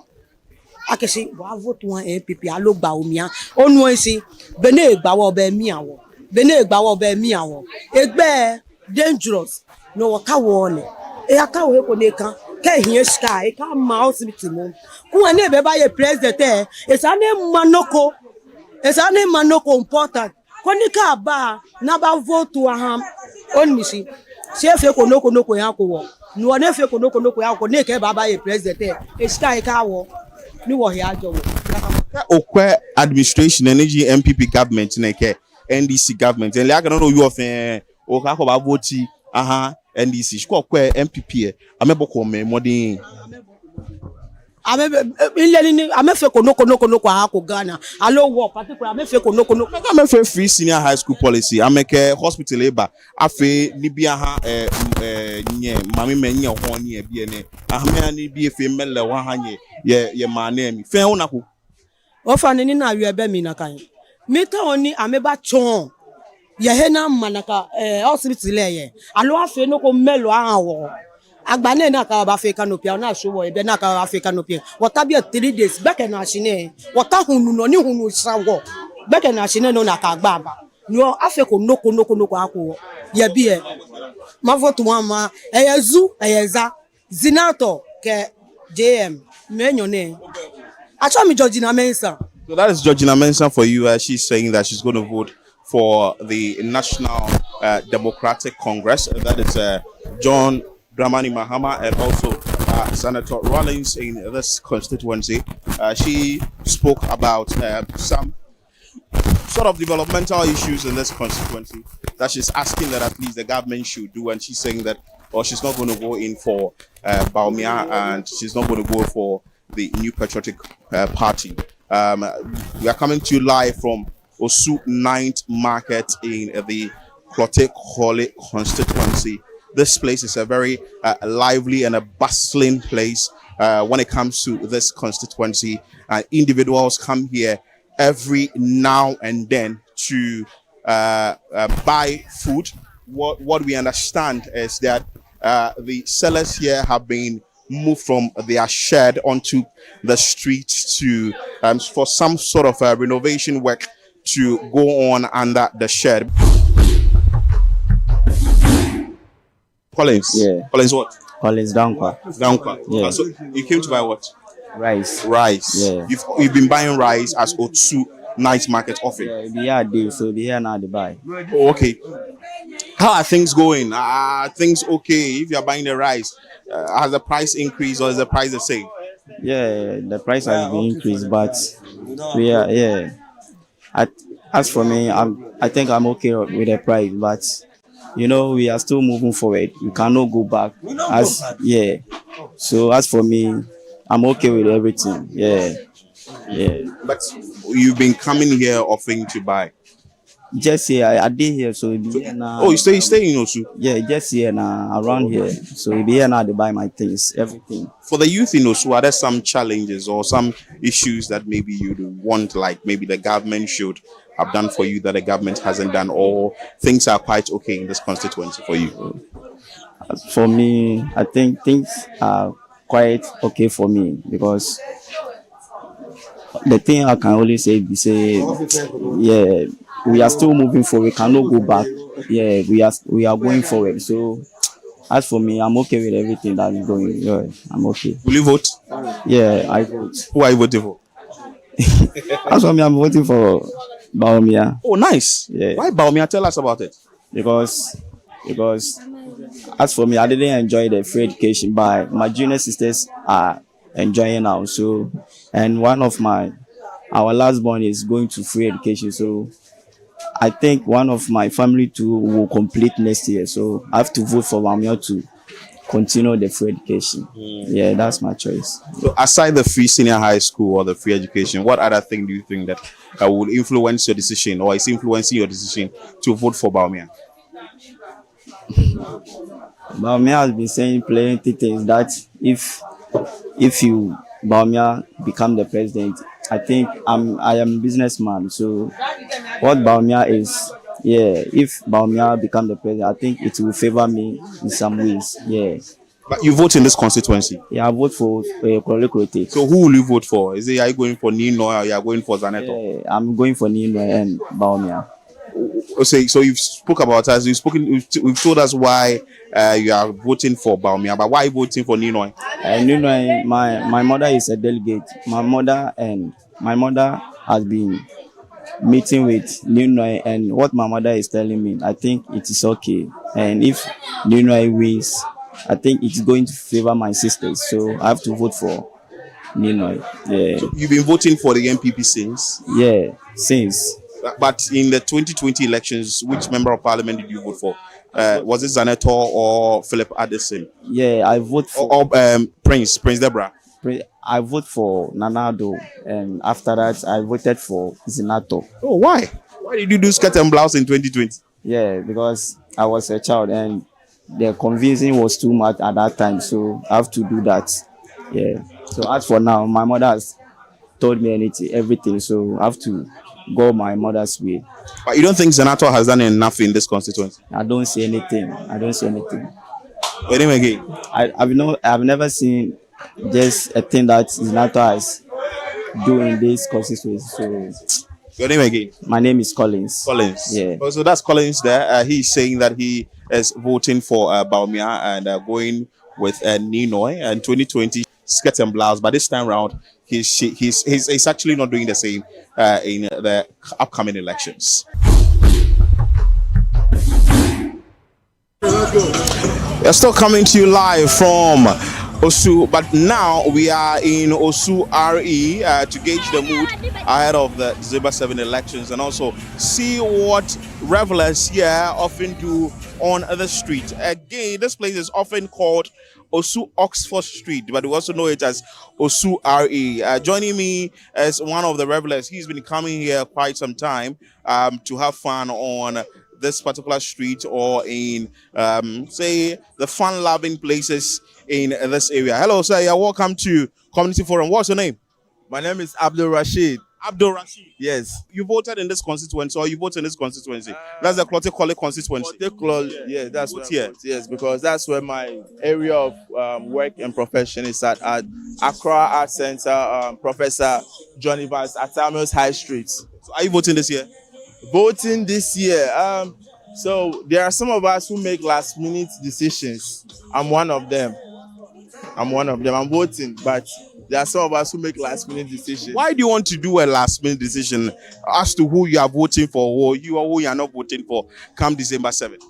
Akesi wa vote one NPP alogba omia onu ensi bene egba wo be mi awo bene egba wo be mi awo egbe dangerous no waka wo le e aka wo ko ne kan ke hie sky ka ma hospital mo ku ane be ba ye president e sa ne manoko important ko ni ka ba na ba vote wa ham on misi se fe ko noko ya ko wo ni wona fe ko noko ya ko ne ke ba ye president e sky ka wo ni wo here ajo okwe administration energy MPP government neke NDC government and like I don't know you of o ka ko ba voti NDC ko okwe MPP e amebo ko me modin amefe ko noko ha ko Ghana alo wo particular amefe ko noko amefe free senior high school policy ameke hospital eba afe ni bia nye mami menye ho ne bia ne ahame ni bia fe mele wa hanye ye mane mi fe una ko o fa ni na wi ebe mi na kan mi ka oni ameba chon ye he na manaka hospital ye alo afe no ko melo awo agbane na ka ba fe canopy na show ebe na ka ba fe canopy water be 3 days back na shine water hunu no ni hunu sawo back na shine no na ka gba ba no afe ko noko akwo ye bi e ma vote one ma eyezu eyeza zinato ke JM menyo ne acho mi Georgina Mensah. So that is Georgina Mensah for you. She's saying that she's going to vote for the National Democratic Congress. That is John Dramani Mahama and also Senator Rawlings in this constituency. She spoke about some sort of developmental issues in this constituency that she's asking that at least the government should do, and she's saying that she's not going to go in for Baumia and she's not going to go for the New Patriotic Party. We are coming to you live from Osu 9th Market in the Klottey Korle constituency. This place is a very lively and a bustling place when it comes to this constituency. Individuals come here every now and then to buy food. What we understand is that the sellers here have been moved from their shed onto the street to for some sort of renovation work to go on under the shed. Collins. Yeah. Collins what? Collins Dankwa. Dankwa. Yeah. So you came to buy what? Rice. Rice. Yeah. You've been buying rice as Osu Night Market offering. Yeah, be here day, so be here now to buy. Oh, okay. How are things going? Are things okay? If you are buying the rice, has the price increased or is the price the same? Yeah, the price has been increased, but we are as for me, I think I'm okay with the price, but you know we are still moving forward. We cannot go back. So as for me, I'm okay with everything. Yeah. But you've been coming here offering to buy. Just here, I did here, so we be here now. Oh, you stay in Osu? Yeah, just here now, around here. So we be here now to buy my things, everything. For the youth in Osu, are there some challenges or some issues that maybe you'd want, like maybe the government should have done for you that the government hasn't done, or things are quite okay in this constituency for you? For me, I think things are quite okay for me, because the thing I can only say we are still moving forward. We cannot go back. Yeah, we are going forward. So as for me, I'm okay with everything that's going. Yeah, I'm okay. Will you vote? Yeah, I vote. Who are you voting for? As for me, I'm voting for Baumia. Oh, nice. Yeah. Why Baumia? Tell us about it. Because as for me, I didn't enjoy the free education, but my junior sisters are enjoying now. So, and one of our last born is going to free education. So, I think one of my family too will complete next year. So, I have to vote for Baumia to continue the free education. Yeah, that's my choice. So, aside the free senior high school or the free education, what other thing do you think that will influence your decision or is influencing your decision to vote for Baumia? Baumia has been saying plenty things that if Baumia become the president, I think I am a businessman. So what Baumia is, yeah, if Baumia become the president, I think it will favor me in some ways. Yeah. But you vote in this constituency? Yeah, I vote for Klottey. So who will you vote for? Is it are you going for Nino or you are going for Zaneto? Yeah, I'm going for Nino and Baumia. So you've spoke about us. You've told us why you are voting for Baumia, but why are you voting for Nino? Nino, my mother is a delegate. My mother has been meeting with Nino, and what my mother is telling me, I think it is okay. And if Nino wins, I think it's going to favor my sisters. So I have to vote for Nino. Yeah. So you've been voting for the MPP since? Yeah, since. But in the 2020 elections, which member of parliament did you vote for? Was it Zaneto or Philip Addison? Yeah, I vote for... Or Prince Deborah? I vote for Nanado, and after that, I voted for Zinato. Oh, why? Why did you do skirt and blouse in 2020? Yeah, because I was a child, and the convincing was too much at that time, so I have to do that. Yeah. So as for now, my mother has told me everything, so I have to go my mother's way. But you don't think Senator has done enough in this constituency? I don't see anything. Wait a minute. I've never seen just a thing that Senator has doing in this constituency. So your name again? My name is Collins. Yeah. Oh, so that's Collins there. He's saying that he is voting for Baumia and going with Ninoy and 2020 skirt and blouse, but this time around he's actually not doing the same in the upcoming elections. We're still coming to you live from Osu, but now we are in Osu RE to gauge the mood ahead of the December 7 elections and also see what revelers here often do on the street. Again, this place is often called Osu Oxford Street, but we also know it as Osu RE. Joining me as one of the revelers, he's been coming here quite some time to have fun on this particular street or in, say, the fun-loving places in this area. Hello, sir. You're welcome to CommunityForum. What's your name? My name is Abdul Rashid. Abdul Rashid? Yes. You voted in this constituency or you voted in this constituency? That's the Korle constituency. Yeah, that's what here. Yes, because that's where my area of work and profession is at Accra Art Center, Professor Johnny Vance at Samuels High Street. So are you voting this year? Voting this year. So there are some of us who make last minute decisions. I'm one of them. I'm voting, but there are some of us who make last minute decisions. Why do you want to do a last minute decision as to who you are voting for or who you are not voting for come December 7th?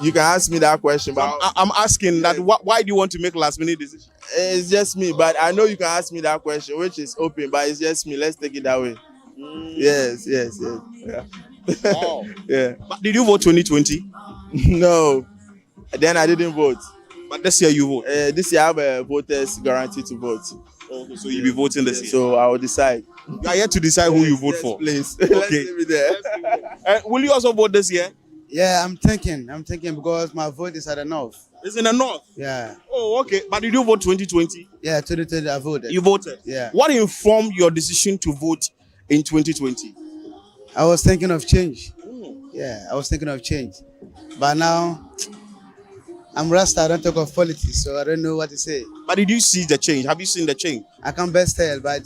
You can ask me that question, but I'm asking that why do you want to make last minute decisions? It's just me, but I know you can ask me that question, which is open, but it's just me. Let's take it that way. Yes. Yeah. Wow. Yeah. But did you vote 2020? No. Then I didn't vote. But this year you vote? This year I have a voter's guarantee to vote. Okay, so you'll be voting this year? So I will decide. You are yet to decide who you vote for? Please. Okay. Let's leave it there. Will you also vote this year? Yeah, I'm thinking because my vote is at the north. It's in the north? Yeah. Oh, okay. But did you vote 2020? Yeah, 2020 I voted. You voted? Yeah. What informed your decision to vote in 2020? I was thinking of change. Yeah, I was thinking of change. But now, I'm Rasta, I don't talk of politics, so I don't know what to say. But did you see the change? Have you seen the change? I can't best tell, but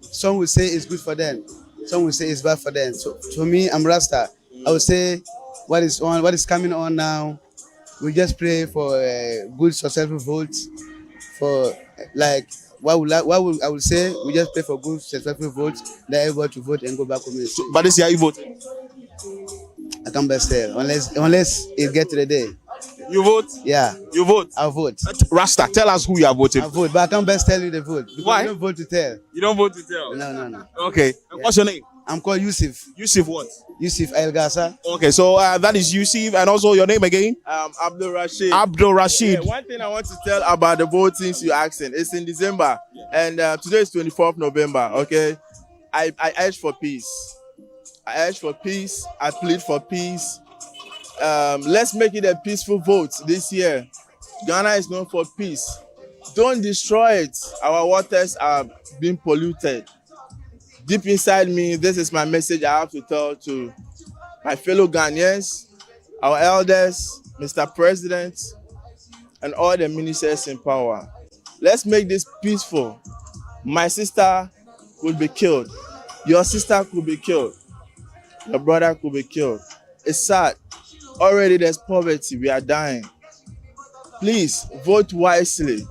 some will say it's good for them. Some will say it's bad for them. So for me, I'm Rasta. I would say what is coming on now we just pray for good successful votes. For like I would say, we just pray for good successful votes. That everybody to vote and go back home. So, but this year you vote. I can't best tell unless it get to the day. You vote? Yeah. You vote? I'll vote. Rasta, tell us who you are voting. I vote, but I can't best tell you the vote. Why? You don't vote to tell. You don't vote to tell? No. Okay. Yeah. What's your name? I'm called Yusuf. Yusuf what? Yusuf El Gasa. Okay, so that is Yusuf, and also your name again? Abdul Rashid. Abdul Rashid. Yeah, one thing I want to tell about the voting you asking, it's in December, and today is 24th November, okay? I urge for peace. I urge for peace. I plead for peace. Let's make it a peaceful vote this year. Ghana is known for peace. Don't destroy it. Our waters are being polluted. Deep inside me, this is my message I have to tell to my fellow Ghanaians, our elders, Mr. President, and all the ministers in power. Let's make this peaceful. My sister could be killed. Your sister could be killed. Your brother could be killed. It's sad. Already there's poverty. We are dying. Please vote wisely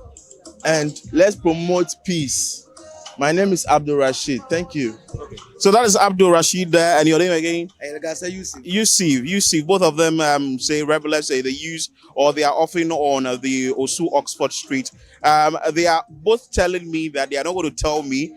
and let's promote peace. My name is Abdul Rashid. Thank you. So that is Abdul Rashid there, and your name again? Yusuf. Yusuf. Both of them say rebels, say they use or they are offering on the Osu Oxford Street. They are both telling me that they are not going to tell me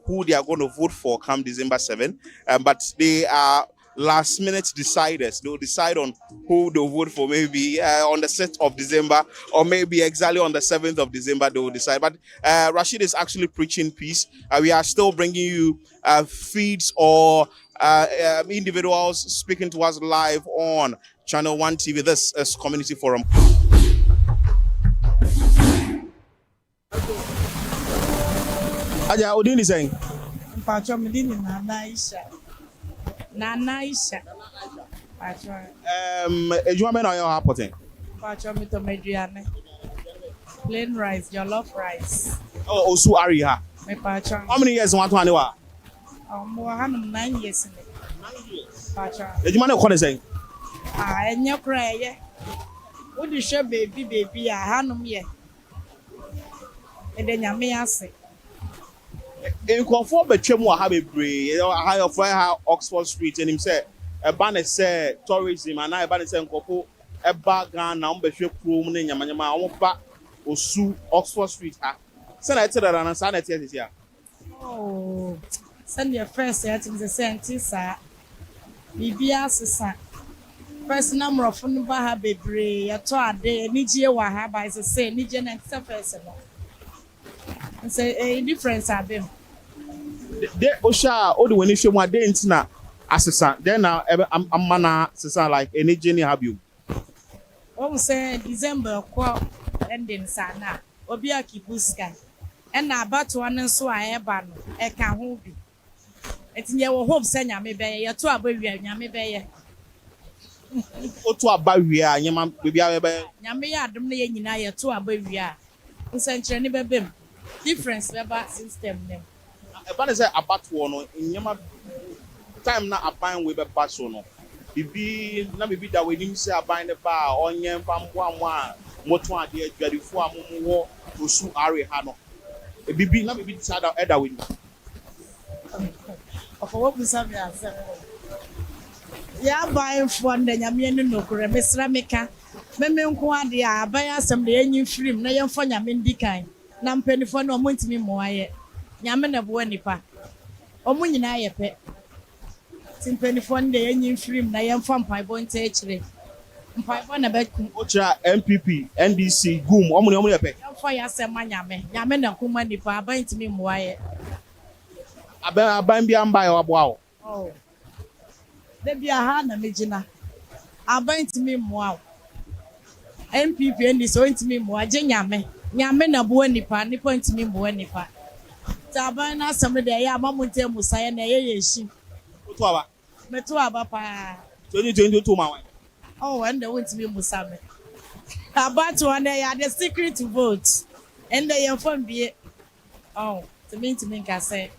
who they are going to vote for come December 7, but they are last minute deciders. They'll decide on who they'll vote for, maybe on the 6th of December or maybe exactly on the 7th of December they will decide. But Rashid is actually preaching peace. We are still bringing you feeds or individuals speaking to us live on Channel 1 TV. This is CommunityForum. Aja, what are you saying? Nana Isha. You want to happen? Plain rice, jollof rice. Oh, Osu Ariha. How many years want to know? 9 years. 9 years. You want to call saying? And your cry. Would you show baby? I had ye. And then you may say. In conform with Chemo have a brave, high of Oxford Street, and him said, a banner said tourism, and I banner said, a bag and number ship room in Yamama, back Osu Oxford Street. Send I tell that on a sanity this year. Oh, send your first set in the sentence, sir. BBS, first number of Funba have a brave, a tour day, Nigia Wahaba is the same, Nijan and surface. And say a difference have been. The Osha, all the when you show my day into assistant, then now I'm mana like any journey have you. Oh, say December, ending sana, Obia Kibuska, and now but one and so I have ban, a can hold you. It's in your hope, Senya, maybe your two above you, Yammy. O to about we are, Yaman, maybe I Yammy, don't lay in your two above you are. Essentially, baby. Difference about system name. About say about one in Yama time na aban we be paso no. Bibi na bibi da we nim say aban the bar on yam pam one moto ade adwadifo amomo Osu Ariha no. Bibi na bibi decide eda we. Of what we say ya buying for the nyame no kure mesra meka. Me nko ade a aban asem de enyi film na yemfo nyame ndikan. Na mpenifo na omo ntimi moaye nyame na bo nipa omo nyina ye pe timpenifo nde yenyi film na yemfa mpaibo nte ekire mpaibo na beku ocha MPP NDC gum omo ye pe yemfa ya sema nyame na kuma nipa aban ntimi moaye aban bi amba ya wabo oh de bia ha na mejina aban ntimi moa MPP NDC o ntimi moaje nyame na bo nipa ntimi bo nipa taban na asem de ya mamunte musaye na ye yeshi oto aba meto aba pa 2022 ma wan oh and they want me musame about one day the secret vote and they inform be oh to me can say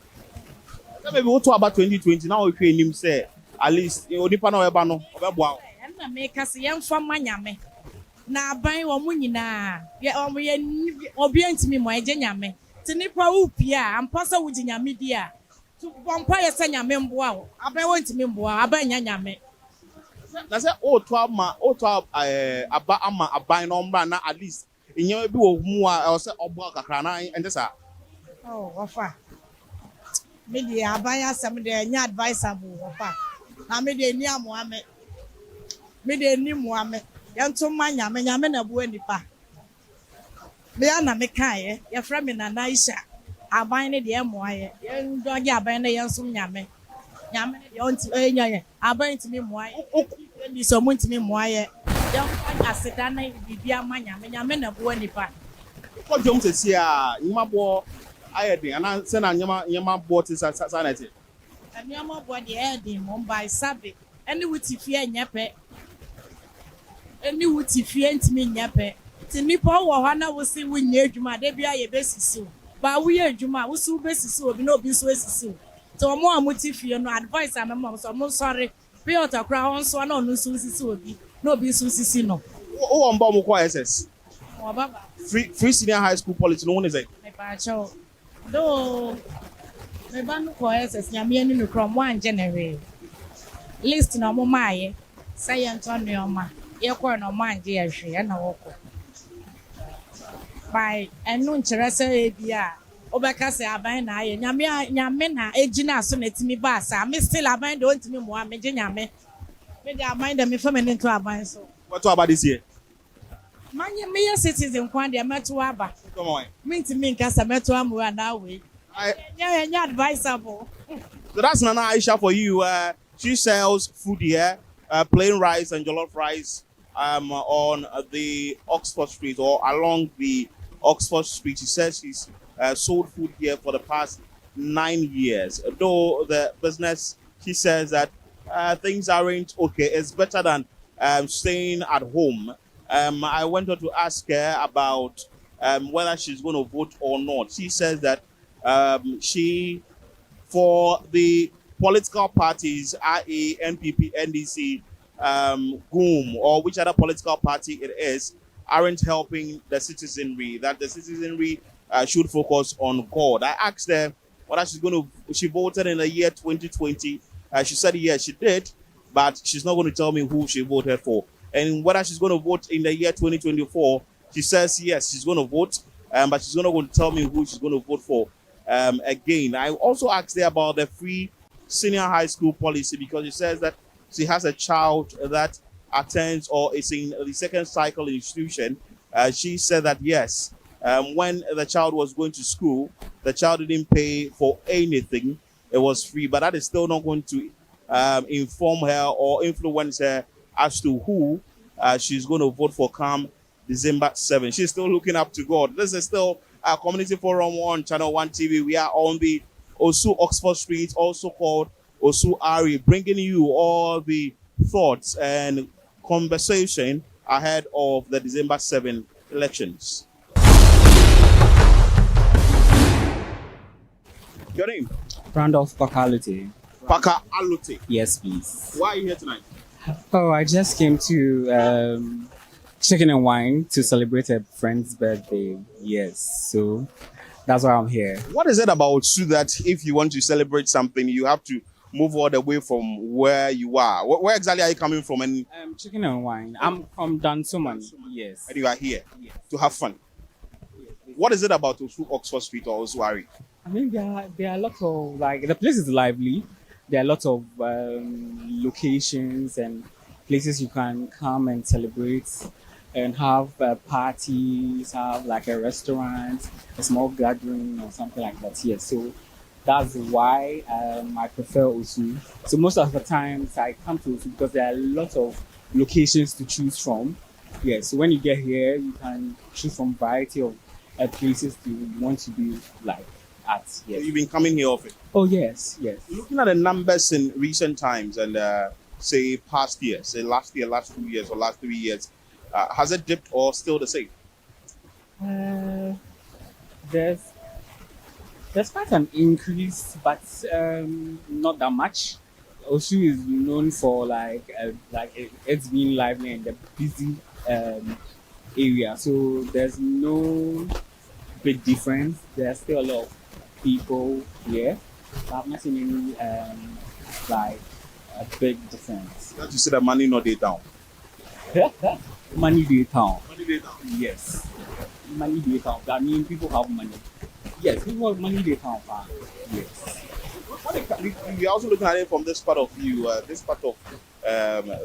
maybe oto aba 2020 now we hwe nim say at least onipa na we ba no obeboa and na make us yem for manyame na aban wɔ mo nyinaa yɛ ɔmo yɛ obi ntumi mo agye nyame te nipa wo pia ampa sɛ wo gye nyame di a to bompa yɛ sɛ nyame mboa wo aban wɔ ntumi mboa aban nya nyame na sɛ oto aba ama aban no mbra na at least inyama bi wɔ mu a ɛwɔ sɛ ɔboa kakra na ɛnte saa wɔfa me de aban asɛm de nya advisable wɔfa na me de ni amoame me de ni moame yɛnto ma nyame na boa nipa me ana me kae yɛfrɛ me na Aisha aban ne de ɛmoa yɛ yɛndɔge aban ne yɛnsom nyame ne de ɔnti ɛnya aban ntimi moa yɛ ni so mo ntimi moa yɛ yɛmfa aseda na bibi ama nyame na boa nipa ko jom se si a nyama bo ayɛden ana sɛ na nyama bo te sa na te nyama bo de ɛden mo mba isabe ɛne wuti fie nyɛpɛ ɛne wuti fie ntimi nyɛpɛ ti nipa wɔ hɔ na wo se wo nyɛ adwuma de bia yɛ besisi o ba wo yɛ adwuma wo se wo besisi obi na obi so esisi o to mo a mo ti fie no advice am mo so mo sorry be otakra on so na onu so sisi obi na obi so sisi no o won ba mo kwa SS o baba free senior high school policy no one is it me ba cho do me ba no kwa SS nyame ani no krom one January list na mo maaye say ento no ma ye kwa no ma anje ya hwe na woko by enu nkyere say bia obeka say aban na aye nyame na ejina so na timi ba sa me still aban don't me mo am je nyame me dey aban dem me family into aban so what about this year manye me citizen kwan dey meto aba come on me ntimi nkasa meto amu na we nya advisable so that's Nana Aisha for you she sells food here plain rice and jollof rice on the Oxford Street or along the Oxford Street. She says she's sold food here for the past 9 years. Though the business, she says that things aren't okay. It's better than staying at home. I went on to ask her about whether she's going to vote or not. She says that she, for the political parties, i.e. NPP, NDC, GUM, or which other political party it is, aren't helping the citizenry, that the citizenry should focus on God. I asked her whether she voted in the year 2020. She said yes, she did, but she's not going to tell me who she voted for. And whether she's going to vote in the year 2024, she says yes, she's going to vote, but she's not going to tell me who she's going to vote for again. I also asked her about the free senior high school policy because she says that she has a child that attends or is in the second cycle institution. She said that yes, when the child was going to school, the child didn't pay for anything. It was free, but that is still not going to inform her or influence her as to who she's going to vote for come December 7. She's still looking up to God. This is still our CommunityForum on Channel 1 TV. We are on the Osu Oxford Street, also called Osu Ari, bringing you all the thoughts and conversation ahead of the December 7 elections. Your name? Randolph Pakalute. Pakalute. Yes, please. Why are you here tonight? Oh, I just came to Chicken and Wine to celebrate a friend's birthday. Yes, so that's why I'm here. What is it about you that if you want to celebrate something, you have to move all the way from where you are? Where exactly are you coming from? And Chicken and Wine. I'm from Dansuman. Yes. And you are here to have fun. What is it about Osu Oxford Street or Osu Ari? I mean, there are a lot of, like, the place is lively. There are a lot of locations and places you can come and celebrate and have parties, have like a restaurant, a small gathering or something like that. Yes, so that's why I prefer Osu. So most of the times I come to Osu because there are a lot of locations to choose from. Yes, so when you get here, you can choose from a variety of places you want to be like at. Yes. So you've been coming here often? Oh, yes, yes. Looking at the numbers in recent times and say past years, say last year, last 2 years or last 3 years, has it dipped or still the same? There's quite an increase, but not that much. Osu is known for like it's being lively and the busy area. So there's no big difference. There's still a lot of people here. I've not seen any like a big difference. That you see the money not day down. Money day town. Money day down. Yes. Money day town. That means people have money. Yes, people have money day town. Yes. You're also looking at it from this part of view, this part of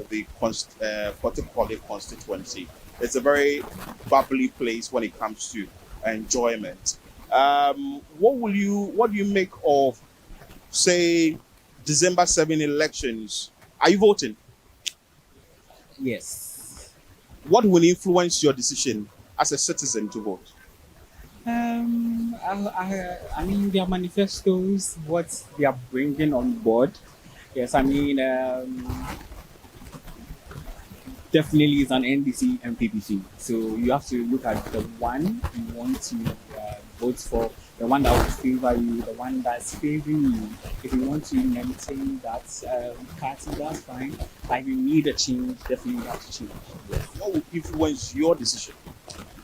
the Korle constituency. It's a very bubbly place when it comes to enjoyment. What do you make of, say, December 7 elections? Are you voting? Yes. What will influence your decision as a citizen to vote? I mean, their manifestos, what they are bringing on board. Yes, I mean, definitely it's an NDC and PPC. So you have to look at the one you want to vote for, the one that will favor you, the one that's favoring you. If you want to maintain that party, that's fine. But if you need a change, definitely you have to change. Yes. What will influence your decision?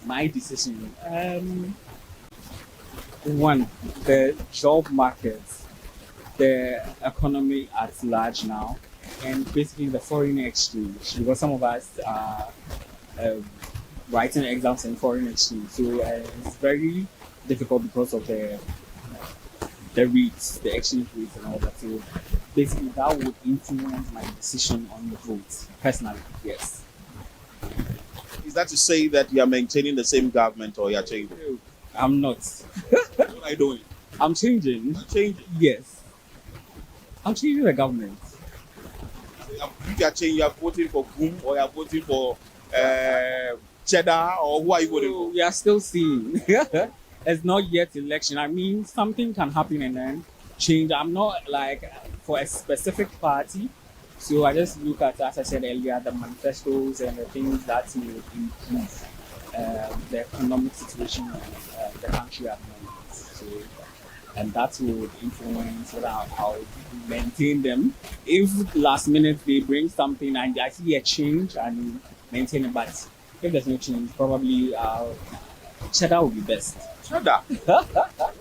My decision. One, the job market, the economy at large now, and basically the foreign exchange, because some of us are writing exams in foreign exchange, so it's very difficult because of the rates, the exchange rates and all that. So basically that would influence my decision on the vote, personally, yes. Is that to say that you are maintaining the same government or you are changing? No, I'm not. What are you doing? I'm changing. You're changing? Yes. I'm changing the government. If you are changing, you are voting for whom, or you are voting for Cheddar, or who are you voting for? We are still seeing. It's not yet election. I mean, something can happen and then change. I'm not like for a specific party. So I just look at, as I said earlier, the manifestos and the things that will improve the economic situation of the country at the moment. So, and that will influence whether I'll maintain them. If last minute they bring something and I see a change, and maintain it. But if there's no change, probably Cheddar will be best. Cheddar? Why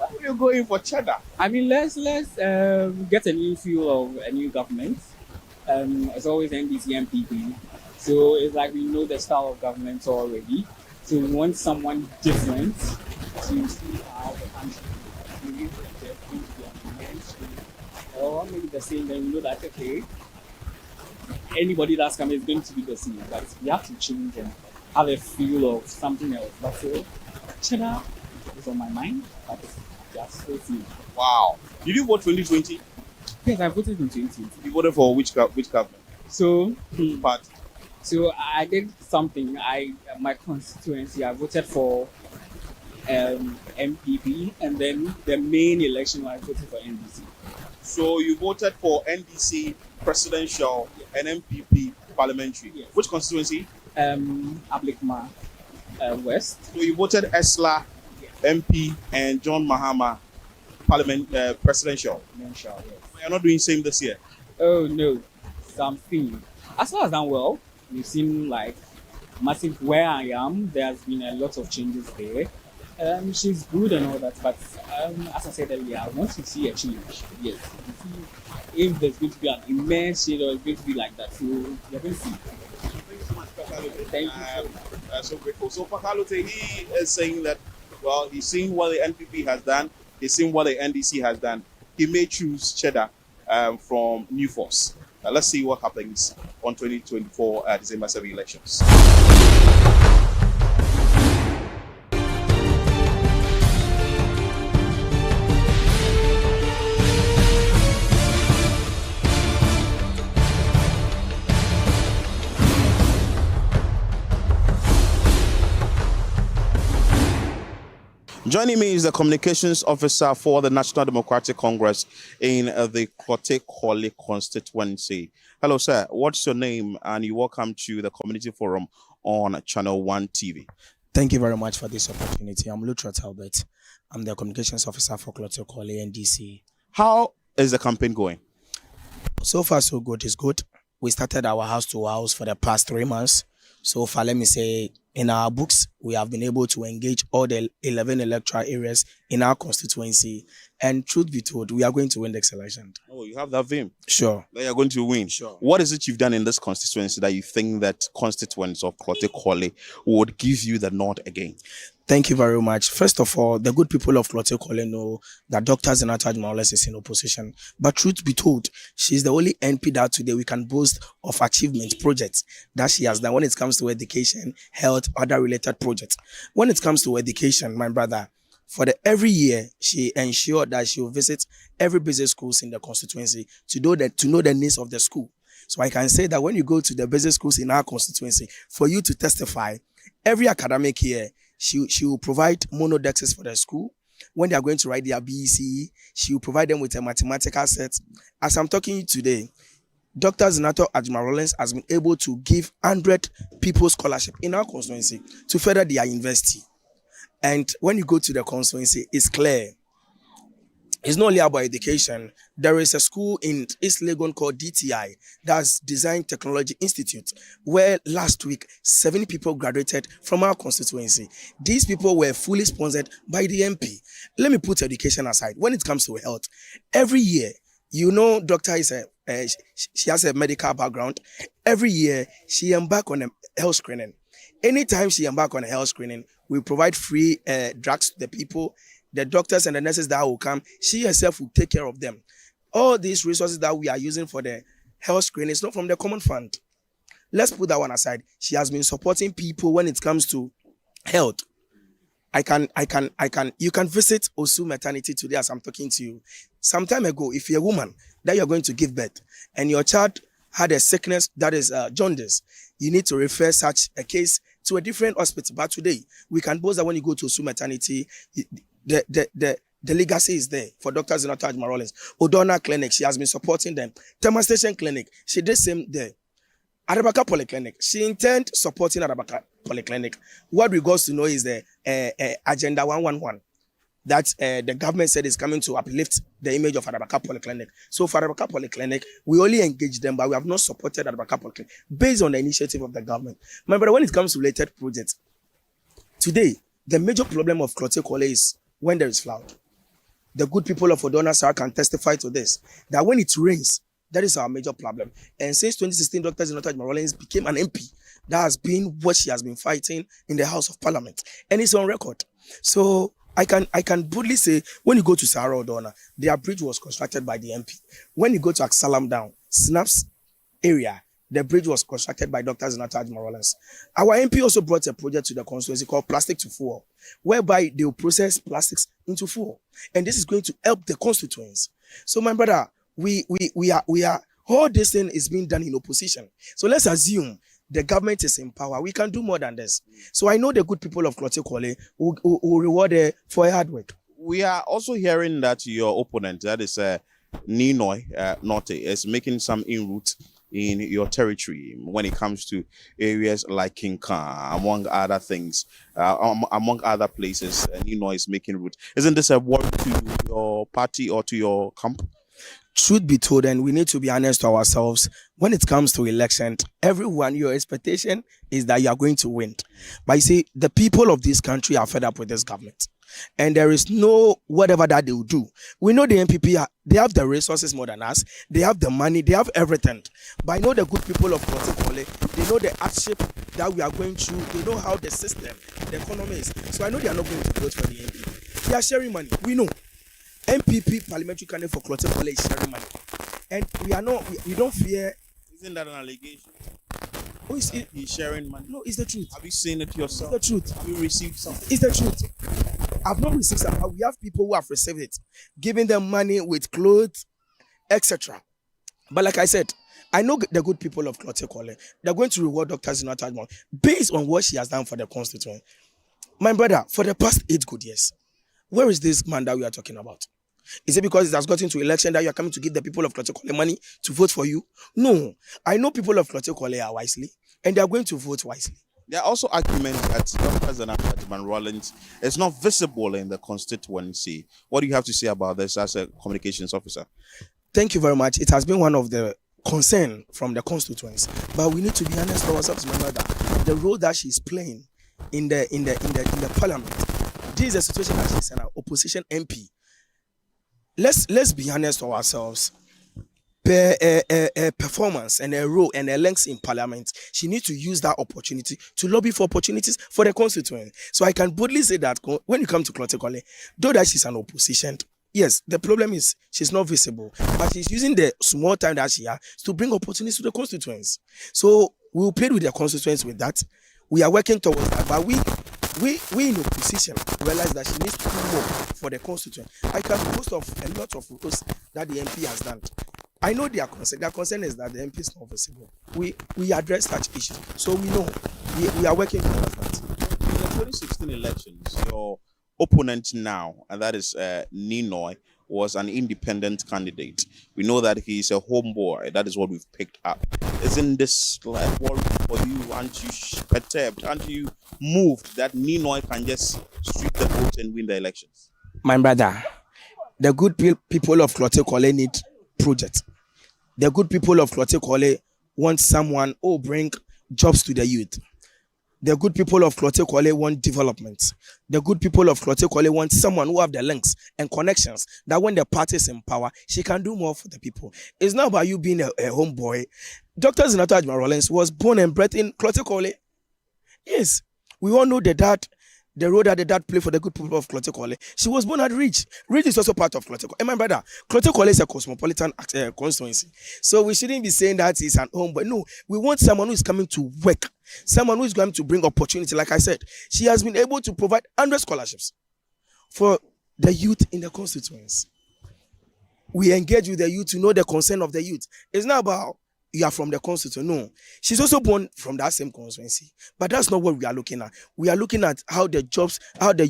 are you going for Cheddar? I mean, let's get a new feel of a new government. It's always NDC and PP. So it's like we know the style of government already. So we want someone different to see how the country is going to be mainstream. Or maybe the same, then we know that, okay, anybody that's coming is going to be the same. But we have to change and have a feel of something else. But so, Cheddar is on my mind, but it's just so few. Wow. Did you vote 2020? Yes, I voted in 2020. You voted for which government? So, Party. So I did something. My constituency, I voted for MPP, and then the main election I voted for NDC. So you voted for NDC presidential and MPP parliamentary. Yes. Which constituency? Ablikma West. So you voted Esla, MP, and John Mahama presidential. Yes. You're not doing same this year. Oh no, something. As far as done well. You seem like massive where I am. There's been a lot of changes there. She's good and all that, but as I said earlier, I want to see a change. Yes, if there's going to be an immense change or it's going to be like that, so you're going to see. Thank you. So grateful. So Pakalote, he is saying that, well, he's seeing what the NPP has done, he's seeing what the NDC has done. He may choose Cheddar from New Force. Let's see what happens on 2024 December 7 elections. Joining me is the communications officer for the National Democratic Congress in the Korle constituency. Hello, sir. What's your name? And you're welcome to the CommunityForum on Channel 1 TV. Thank you very much for this opportunity. I'm Luttrell Talbot. I'm the communications officer for Korle NDC. How is the campaign going? So far, so good. It's good. We started our house to house for the past 3 months. So far, let me say, in our books, we have been able to engage all the 11 electoral areas in our constituency. And truth be told, we are going to win the election. Oh, you have that vim. Sure. That you're going to win. Sure. What is it you've done in this constituency that you think that constituents of Korle would give you the nod again? Thank you very much. First of all, the good people of Korle know that Dr. Zenata Ajmawales is in opposition. But truth be told, she's the only NP that today we can boast of achievement projects that she has done when it comes to education, health, other related projects. When it comes to education, my brother, every year, she ensured that she will visit every business schools in the constituency to know the needs of the school. So I can say that when you go to the business schools in our constituency, for you to testify, every academic year, she will provide monodexes for the school. When they are going to write their BECE, she will provide them with a mathematical set. As I'm talking to you today, Dr. Zenata Ajmawales has been able to give 100 people scholarship in our constituency to further their university. And when you go to the constituency, it's clear. It's not only about education. There is a school in East Legon called DTI, that's Design Technology Institute, where last week 70 people graduated from our constituency. These people were fully sponsored by the MP. Let me put education aside. When it comes to health, every year, you know, doctor is she has a medical background. Every year, she embarks on a health screening. Anytime she embarks on a health screening, we provide free drugs to the people. The doctors and the nurses that will come, she herself will take care of them. All these resources that we are using for the health screening is not from the common fund. Let's put that one aside. She has been supporting people when it comes to health. You can visit Osu Maternity today as I'm talking to you. Some time ago, if you're a woman that you're going to give birth and your child had a sickness that is jaundice, you need to refer such a case to a different hospital. But today, we can boast that when you go to Osu Maternity, the legacy is there for Dr. Zenata Ajmawales. Odona Clinic, she has been supporting them. Tema Station Clinic, she did same there. Arabaka Polyclinic, she intend supporting Arabaka Polyclinic. What we got to know is the Agenda 111 that the government said is coming to uplift the image of Arabaka Polyclinic. So for Arabaka Polyclinic, we only engage them, but we have not supported Arabaka Polyclinic based on the initiative of the government. Remember, when it comes to related projects, today, the major problem of Korle is when there is flood. The good people of Odona Sar can testify to this, that when it rains, that is our major problem. And since 2016, Dr. Zenata Ajmawales became an MP. That has been what she has been fighting in the House of Parliament. And it's on record. So I can boldly say, when you go to Sahara Odona, their bridge was constructed by the MP. When you go to Aksalam Down, Snaps area, the bridge was constructed by Dr. Zenata Ajmawales. Our MP also brought a project to the constituency called Plastic to Fuel, whereby they will process plastics into fuel. And this is going to help the constituents. So my brother, we are all this thing is being done in opposition. So let's assume the government is in power. We can do more than this. So I know the good people of Korle will reward her for her hard work. We are also hearing that your opponent, that is Ninoy Note, is making some inroads in your territory when it comes to areas like Kinka, among other things, among other places. Ninoy is making route. Isn't this a worry to your party or to your camp? Truth be told, and we need to be honest to ourselves, when it comes to election, everyone, your expectation is that you are going to win. But you see, the people of this country are fed up with this government. And there is no whatever that they will do. We know the NPP, they have the resources more than us. They have the money, they have everything. But I know the good people of Korle, they know the hardship that we are going through. They know how the system, the economy is. So I know they are not going to vote for the NPP. They are sharing money. We know. MPP parliamentary candidate for Korle is sharing money. And we don't fear. Isn't that an allegation? Oh, He's sharing money. No, it's the truth. Have you seen it yourself? It's the truth. Have you received something? It's the truth. I've not received something, but we have people who have received it, giving them money with clothes, etc. But like I said, I know the good people of Korle. They're going to reward Dr. Zenata Ajmawales based on what she has done for the constituent. My brother, for the past 8 good years, where is this man that we are talking about? Is it because it has gotten to election that you are coming to give the people of Korle money to vote for you? No. I know people of Korle are wisely, and they are going to vote wisely. There are also arguments that Dr. Zenata Ajmawales is not visible in the constituency. What do you have to say about this as a communications officer? Thank you very much. It has been one of the concern from the constituents. But we need to be honest with ourselves, remember that the role that she's playing in the parliament, this is a situation that she's an opposition MP. Let's be honest with ourselves. Performance and a role and a length in parliament, she needs to use that opportunity to lobby for opportunities for the constituent. So I can boldly say that when you come to Klottey, though that she's an opposition, yes, the problem is she's not visible, but she's using the small time that she has to bring opportunities to the constituents. So we'll play with the constituents with that. We are working towards that, but we in opposition realize that she needs to do more for the constituent. I can boast of a lot of roles that the MP has done. I know their concern. Their concern is that the MP is not visible. We address such issues, so we know we are working towards that. In the 2016 elections, your opponent now, and that is Ninoy, was an independent candidate. We know that he's a homeboy. That is what we've picked up. Isn't this like worry for you? Aren't you perturbed? Aren't you moved that Ninoy can just sweep the vote and win the elections? My brother, the good people of Klottey need project. The good people of Klottey want someone who bring jobs to the youth. The good people of Klottey want development. The good people of Klottey want someone who have the links and connections that when the party is in power, she can do more for the people. It's not about you being a homeboy. Dr. Zinata Ajman-Rawlings was born and bred in Klottey. Yes, we all know the role that the dad played for the good people of Klottey. She was born at Ridge. Ridge is also part of Klottey. And my brother, Klottey is a cosmopolitan constituency. So we shouldn't be saying that he's an homeboy. No, we want someone who is coming to work. Someone who is going to bring opportunity. Like I said, she has been able to provide 100 scholarships for the youth in the constituency. We engage with the youth to know the concern of the youth. It's not about you are from the constituency. No, she's also born from that same constituency. But that's not what we are looking at. We are looking at how the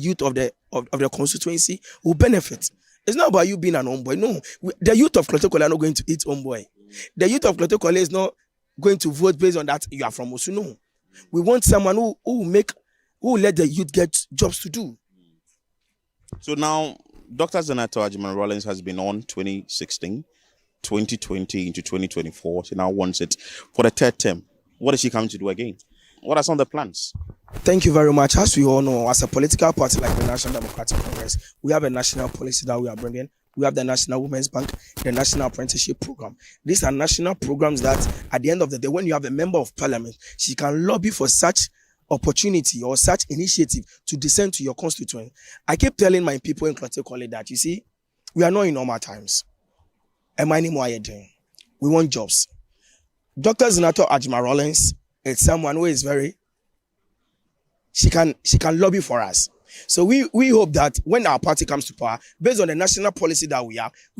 youth of the constituency will benefit. It's not about you being an homeboy. No, the youth of Klottey are not going to eat homeboy. The youth of Klottey is not going to vote based on that you are from Osu. No, we want someone who will let the youth get jobs to do. So now, Dr. Zinata Ajman-Rawlings has been on 2016. 2020 into 2024. She now wants it for the third term. What is she coming to do again? What are some of the plans? Thank you very much. As we all know, as a political party like the National Democratic Congress, we have a national policy that we are bringing. We have the National Women's Bank, the National Apprenticeship Program. These are national programs that at the end of the day, when you have a member of parliament, she can lobby for such opportunity or such initiative to descend to your constituent. I keep telling my people in Klottey that, you see, we are not in normal times. We want jobs. Dr. Zinata Ajman-Rawlings is someone who is she can lobby for us. So we hope that when our party comes to power, based on the national policy that we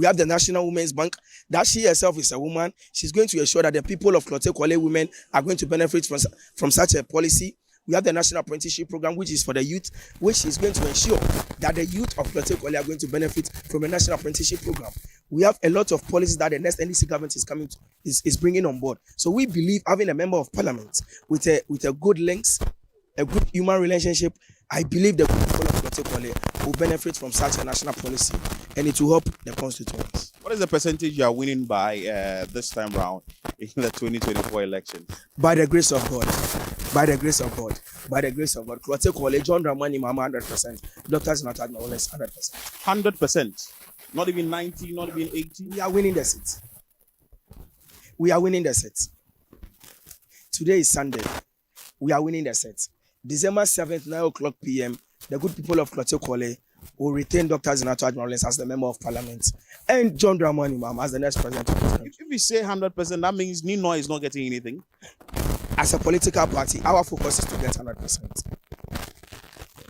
have the National Women's Bank, that she herself is a woman, she's going to ensure that the people of Klottey women are going to benefit from such a policy. We have the National Apprenticeship Program, which is for the youth, which is going to ensure that the youth of Klottey are going to benefit from a National Apprenticeship Program. We have a lot of policies that the next NDC government is bringing on board. So we believe having a member of parliament with a good links, a good human relationship, I believe the people of Klottey will benefit from such a national policy, and it will help the constituents. What is the percentage you are winning by this time round in the 2024 elections? By the grace of God. By the grace of God. By the grace of God. Klottey, John Dramani Mama 100%. Doctors not at less 100%. 100%. Not even 90, not even 80. We are winning the seat. We are winning the seat. Today is Sunday. We are winning the seat. December 7th, 9 o'clock p.m., the good people of Klottey will retain Dr. Zinata Ajman-Rawlings as the member of parliament and John Dramani Mama as the next president of the country. If we say 100%, that means Ninoy is not getting anything. As a political party, our focus is to get 100%.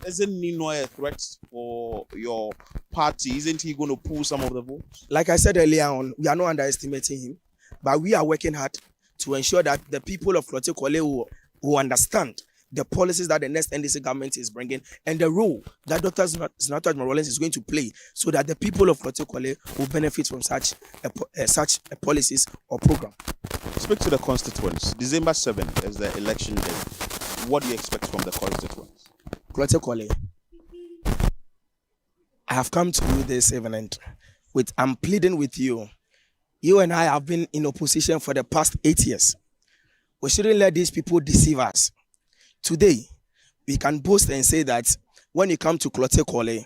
Isn't Ninoy a threat for your party? Isn't he going to pull some of the votes? Like I said earlier on, we are not underestimating him, but we are working hard to ensure that the people of Klottey will understand the policies that the next NDC government is bringing and the role that Dr. Zinata Ajman-Rawlings is going to play so that the people of Klottey will benefit from such policies or program. Speak to the constituents. December 7th is the election day. What do you expect from the constituents? Klottey, I have come to you this evening I'm pleading with you You and I have been in opposition for the past 8 years. We shouldn't let these people deceive us. Today, we can boast and say that when you come to Korle,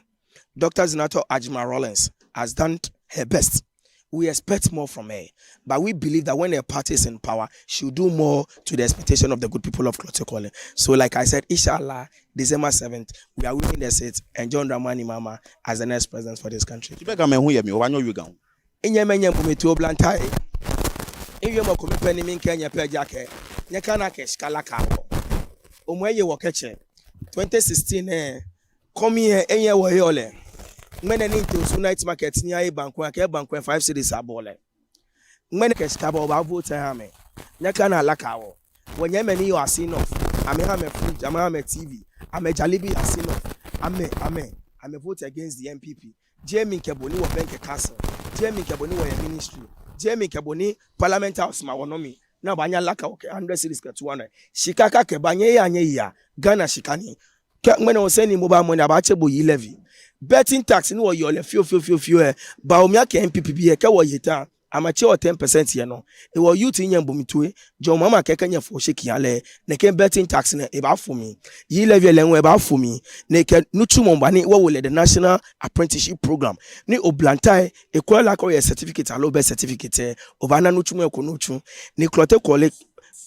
Dr. Senator Ajima Rollins has done her best. We expect more from her, but we believe that when her party is in power, she'll do more to the expectation of the good people of Korle. So, like I said, inshallah, December 7th, we are winning the seat and John Dramani Mahama as the next president for this country. Omweye wokeche 2016 come here enye wo yole ngene ni to night market ni ayi banku ake banku 5 cities abole ngene ke skaba ba vote ha me nyaka na alaka wo wonye me ni yo asino ame ha me fridge ame ha me TV ame jalibi asino ame vote against the MPP Jamie Keboni wo bank castle Jamie Keboni wo ministry Jamie Keboni parliament house ma wonomi na banya laka okay 100 cities ke 200 shikaka ke banye ya anye ya Ghana shikani ke ngene o send mobile money aba chebo yi levy betting tax ni wo yo le fio ba o mi aka MPP bi ke wo yeta amache o 10% ye no e wo youth nyam bomitue jo mama ke kanya fo shiki ale ne ke betting tax na e ba for me yi levy le nwe ba for me ne ke nutu mo bani wo le the national apprenticeship program ni oblantai e ko la ko certificate alo be certificate obana nutu mo ekonutu ni Korle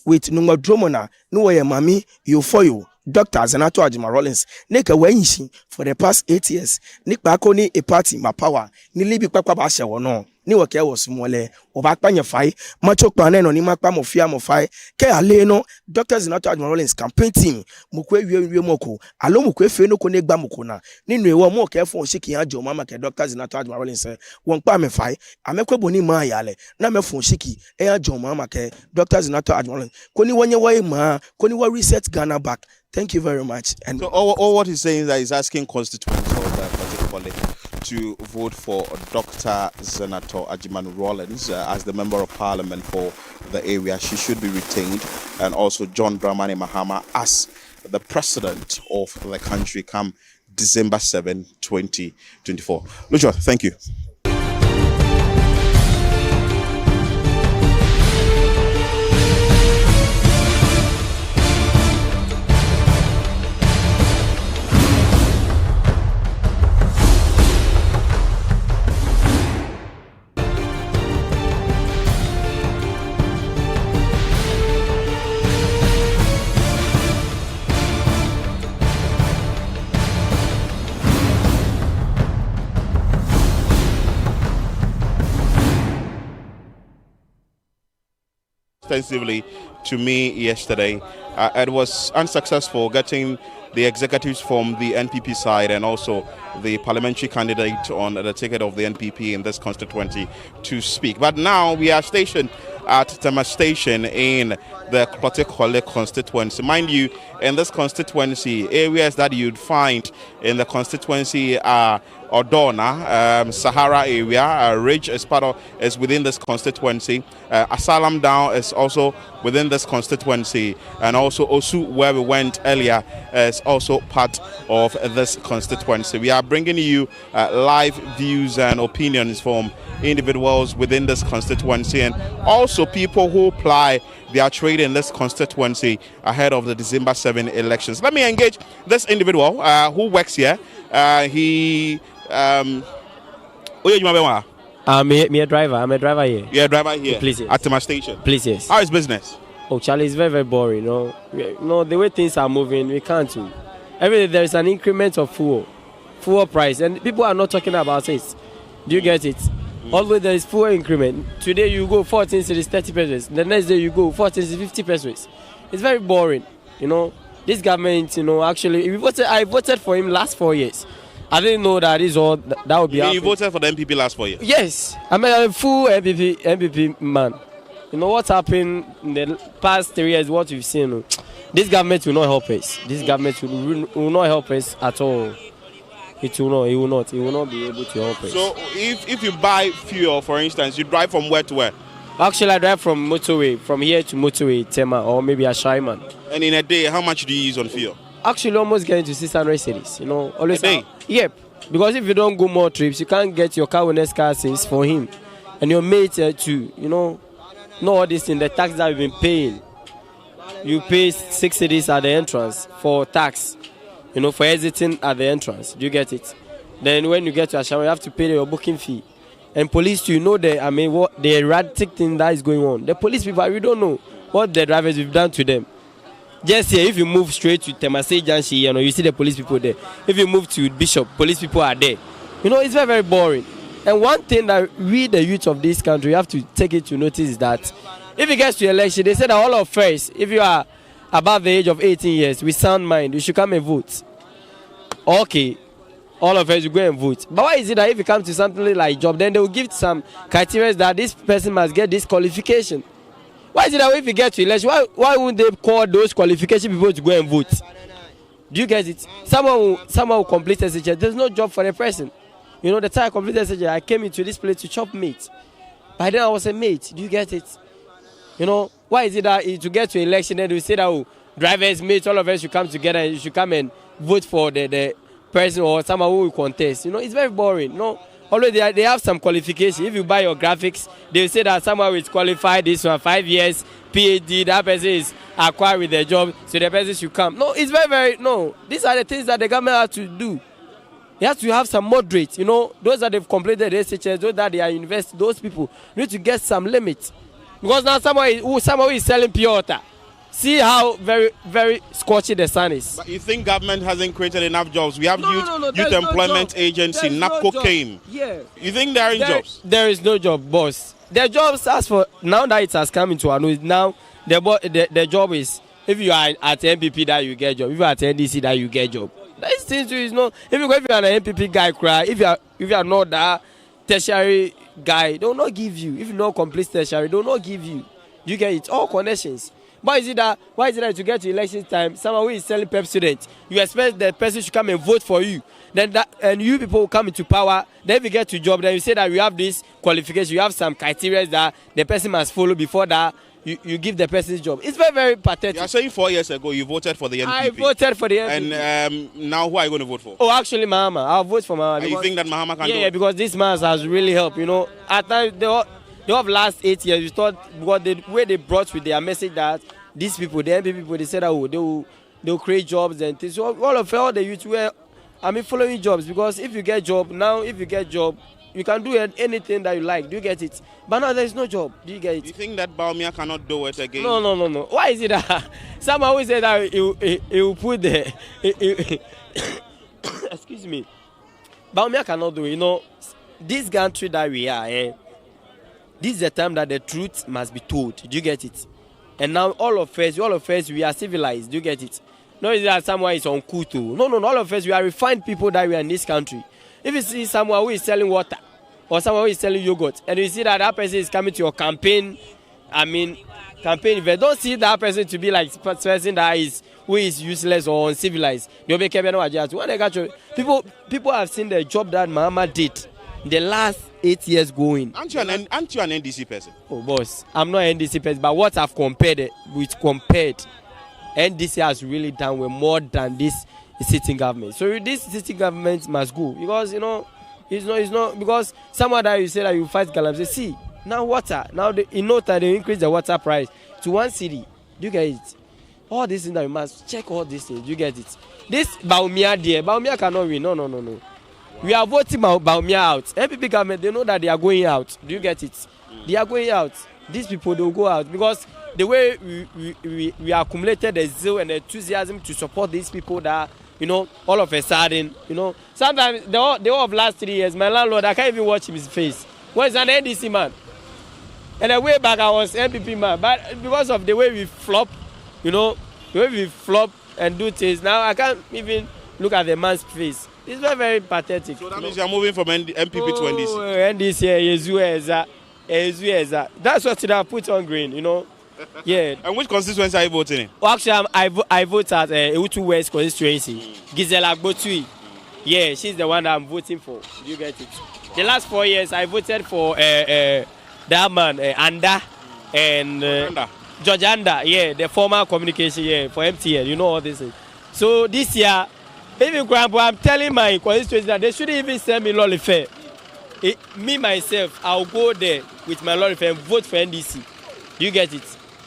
with nungwa dromona no wo ye mami you for you Dr. Senator Ajima Rollins neka wenyishi for the past 8 years ni kpako ni a party ma power ni libi kpakpa ba hye wono ni woke wo sumole obakpa nyefai macho kpa na no ni makpa mofia mofai ke ale no Dr. Senator Ajima Rollins campaign team mukwe wie moko alo mukwe fe no ko ne gba moko na ni nu ewo mo ke fo shiki ajo mama ke Dr. Senator Ajima Rollins won kpa mefai amekwe boni ma yale na me fo shiki e ajo mama ke Dr. Senator Ajima Rollins ko ni wonye wa ma ko ni wa reset Ghana back. Thank you very much. And so all what he's saying is that he's asking constituents to vote for Dr. Senator Ajima Rollins as the member of parliament for the area. She should be retained, and also John Dramani Mahama as the president of the country come December 7, 2024. Lucho, thank you. Extensively to me yesterday. It was unsuccessful getting the executives from the NPP side and also the parliamentary candidate on the ticket of the NPP in this constituency to speak. But now we are stationed at Tema Station in the Korle constituency. Mind you, in this constituency, areas that you'd find in the constituency are Odona, Sahara area, Ridge is within this constituency. Asalam Down is also within this constituency, and also Osu, where we went earlier, is also part of this constituency. We are bringing you live views and opinions from individuals within this constituency, and also people who apply their trade in this constituency ahead of the December 7 elections. Let me engage this individual who works here. Me a driver. I'm a driver here. You're a driver here? Please, yes. At Tema Station? Please, yes. How is business? Oh, Charlie, it's very, very boring. No, the way things are moving, we can't do. Every day there is an increment of fuel price, and people are not talking about it. Do you get it? Always there is fuel increment. Today you go 14 cities, 30 pesos. The next day you go 14 cities, 50 pesos. It's very boring. This government, actually, I voted for him last 4 years. I didn't know that is all that would be. You voted for the MPP last 4 years? Yes, I'm a full MPP man. What's happened in the past 3 years, what we've seen. This government will not help us. This government will not help us at all. It will not be able to help us. So if you buy fuel, for instance, you drive from where to where? Actually, I drive from motorway, from here to motorway, Tema, or maybe a Shaiman. And in a day, how much do you use on fuel? Actually, almost getting to 600 cities. Always a day? Yep. Because if you don't go more trips, you can't get your car when car says for him. and your mates too, you know all this in the tax that you've been paying. You pay 6 cedis at the entrance for tax, you know, for exiting at the entrance. Do you get it? Then when you get to Ashama, you have to pay your booking fee. And police too, you know what the erratic thing that is going on. The police people, we don't know what the drivers have done to them. Just here, if you move straight to Temasek Junction, you know, you see the police people there. If you move to Bishop, police people are there. You know, it's very, very boring. And one thing that we, the youth of this country, have to take it to notice is that if it gets to election, they say that all of us, if you are above the age of 18 years, with sound mind, you should come and vote. Okay, all of us will go and vote. But why is it that if you come to something like job, then they will give some criteria that this person must get this qualification? Why is it that if you get to election, why wouldn't they call those qualification people to go and vote? Do you get it? Someone will complete SHS. There's no job for the person. You know, the time I completed SHS, I came into this place to chop meat. By then I was a mate. Do you get it? You know, why is it that to get to election, then we say that, oh, drivers, mates, all of us should come together and you should come and vote for the person or someone who will contest. You know, it's very boring. You know, although they have some qualification. If you buy your graphics, they will say that someone is qualified, this one, 5 years, PhD, that person is acquired with their job, so the person should come. No, it's very, very, no. These are the things that the government has to do. You have to have some moderate, you know, those that they've completed the SHS, those that they are university, those people need to get some limit. Because now someone who is selling pure water. See how very, very scorchy the sun is. But you think government hasn't created enough jobs? We have youth employment agency, NAPCO came. Yeah. You think there are jobs? There is no job, boss. The jobs, as for now that it has come into our news, now the job is, if you are at MPP that you get job, if you are at NDC that you get job. That is no. If you are an MPP guy, if you are not that tertiary guy, they will not give you. If you not complete tertiary, they will not give you. You get it? All connections. Why is it that to get to election time, someone who is selling PEP students, you expect the person should come and vote for you, and you people will come into power, then if you get to job, then you say that you have this qualification, you have some criteria that the person must follow before that you give the person's job. It's very, very pathetic. You are saying 4 years ago you voted for the NPP. I voted for the NPP. And now who are you going to vote for? Oh, actually Mahama. I'll vote for Mahama. And you think that Mahama can do it? Yeah, because this man has really helped, you know. At times, they have last 8 years, you thought, because the way they brought with their message that these people, the NPP people, they said that they'll create jobs and things. So all the youth were, following jobs, because if you get job, you can do anything that you like. Do you get it? But now there is no job. Do you get it? You think that Baumia cannot do it again? No. Why is it that someone always said that he will put the excuse me. Baumia cannot do it. You know, this country that we are, this is the time that the truth must be told. Do you get it? And now all of us, we are civilized. Do you get it? No, is that someone is on kutu. No, all of us, we are refined people that we are in this country. If you see someone who is selling water or someone who is selling yogurt, and you see that person is coming to your campaign, campaign event, don't see that person to be like a person who is useless or uncivilized. You'll be careful when they got you. People have seen the job that Mahama did the last 8 years going. Aren't you an NDC person? Oh, boss, I'm not an NDC person, but what I've compared, NDC has really done well more than this sitting government. So this sitting government must go, because you know it's not because someone that you say that you fight Galam say, see now water, now in no time they increase the water price to 1 cedi. Do you get it? All these things that you must check, all these things. Do you get it? This Baumia cannot win. No. We are voting Baumia out. MPP government, they know that they are going out. Do you get it? They are going out. These people, they will go out, because the way we accumulated the zeal and the enthusiasm to support these people that, you know, all of a sudden, you know, sometimes the whole of last 3 years, my landlord, I can't even watch his face. Well, he's an NDC man. And the way back, I was MPP man. But because of the way we flop, you know, the way we flop and do things, now I can't even look at the man's face. It's very, very pathetic. So that means you're moving from MPP to NDC? NDC, that's what I put on green, you know. Yeah. And which constituency are you voting in? Well, actually, I vote at Osu West Constituency. Gisela Gbotui. Yeah, she's the one that I'm voting for. You get it? The last 4 years, I voted for that man, Anda, and George Anda, yeah, the former communication, yeah, for MTN, you know all this. So this year, even Grandpa, I'm telling my constituency that they shouldn't even send me lolly fair. me myself, I'll go there with my lorry and vote for NDC. You get it?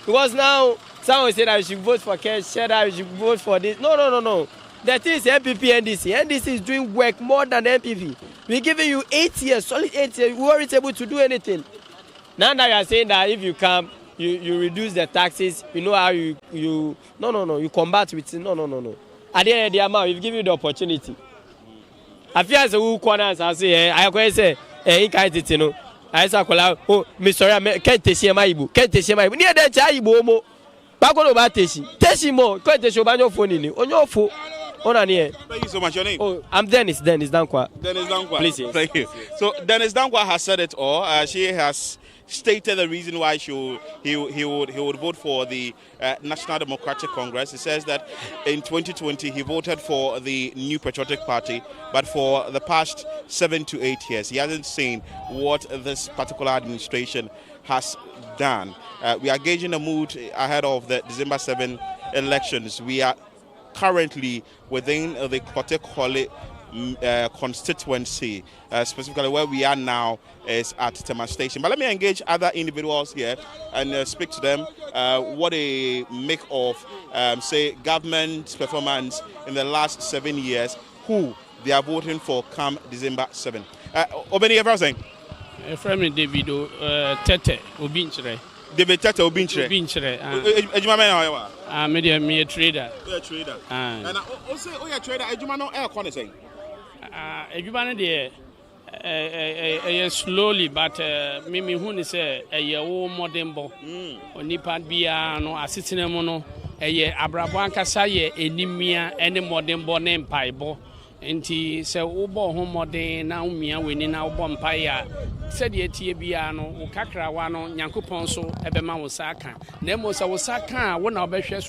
Because now someone said I should vote for Cash, said I should vote for this. No. The thing is MPP, NDC. NDC is doing work more than the MPP. We're giving you 8 years, solid 8 years. We weren't able to do anything. Now that you are saying that if you come, you reduce the taxes, you know how you you combat with it. No. At the end of the amount, we've given you the opportunity. I feel as a who corners, I say, I can say, he can't it, you know. I say, oh, Mr. Can't see my ibu, can't see my ibu. Near that Chaibu, mo. Back about Teshi mo, can't show by your phone in on your phone. Thank you so much. Your name? Oh, I'm Dennis Dankwa. Dennis Dankwa. Please, yes. Thank you. So Dennis Dankwa has said it all. She has stated the reason why he would vote for the National Democratic Congress. He says that in 2020 he voted for the New Patriotic Party, but for the past 7 to 8 years he hasn't seen what this particular administration has done. We are gauging the mood ahead of the December 7 elections. We are currently within the Korle constituency, specifically where we are now is at Tema Station. But let me engage other individuals here and speak to them what they make of, say, government's performance in the last 7 years, who they are voting for come December 7. Obeni, everything. From Davido Tete Obinchre. David Tete Obinchre. I'm a trader. You're a trader. And also, you're a trader. Ejumano air connoisseur. Ejumano there slowly, but Mimi Hun say a year old modern bo. Onipa bia no assisting mono a year Abrabanka saye enimia any modern bo name paibo. Enti se ubo homode na umia weni na ubo mpaya said ye tie bia no ukakra wa no Nyankopon so ebema wo saka na mo sa wo saka wo na obehwe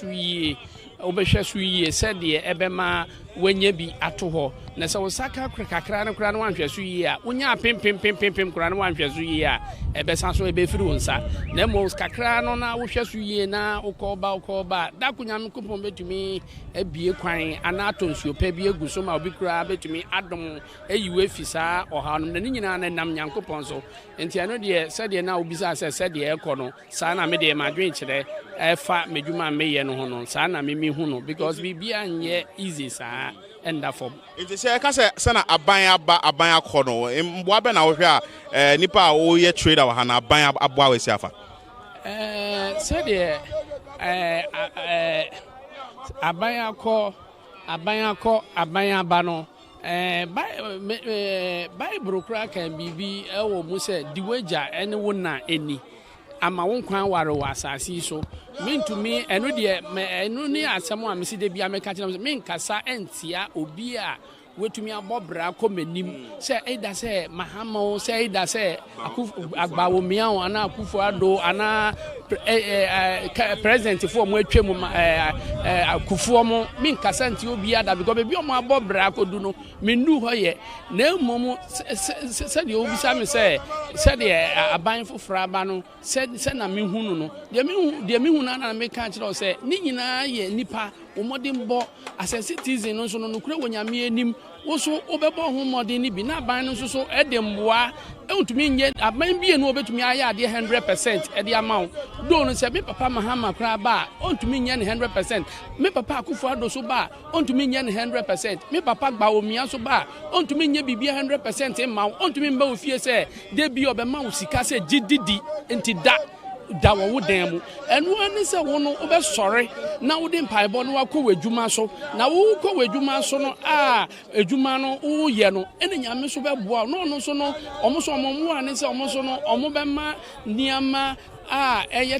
so yie said ye ebema wanya bi ato ho na se wo saka kakra no kra no wanhwe so yie a wonya pem kra no wanhwe so yie a ebesa so ebefiri wo nsa na mo kakra no na wo hwe so yie na ukoba da kunyamkopon betumi abie kwan ana tonsuo pa bi egu so ma obi kra betumi adom eyiwe fisa oha no na nyina na nam Nyankopon so enti ano de said ye na obisa said ye ekono sa na me de madwen kire efa medwuma meye no ho no sa na me hu no because bibia nye easy sa enda form enti se ka se na aban akono mboa be na wo hwe a nipa a wo ye trader wa na aban aboa we si afa said ye aban aba no Bible kra kan bibi ewo mu se diweja ene wona eni ama won kwan ware wa asase so mentumi eno de eno ni asem a mesi de bia meka kire me nkasa entia obi a wetumi abobra komanim se ida se mahama se ida se agbawo miao ana akufo ado ana president for mo atwem akufo mo min kasante obi ada because be omo abobra kodu no menu ho ye na mom se de obi sa me se de aban fofora aba no se na me hunu no de me hunu na me ka kire o se ni nyina ye nipa omodimbo as a citizen no so no kura wonyame anim woso obebo ho modern ni bi na ban no so edemboa entumi nye aban bi enu obetumi aya ade 100% ede amount do no se me papa mahama kra ba ontumi nye 100% me papa akufo ado so ba ontumi nye 100% me papa gba omia so ba ontumi nye bibia 100% ma ontumi mba ofie se de bi obema usika se gididi enti da wo dan mu enu ani se wo no obe sore na wo de mpaebo no akọ wadwuma so na wo kọ wadwuma so no adwuma no wo ye no ene nyame so be boa no so no omo so omo ani se omo so no omo be ma niama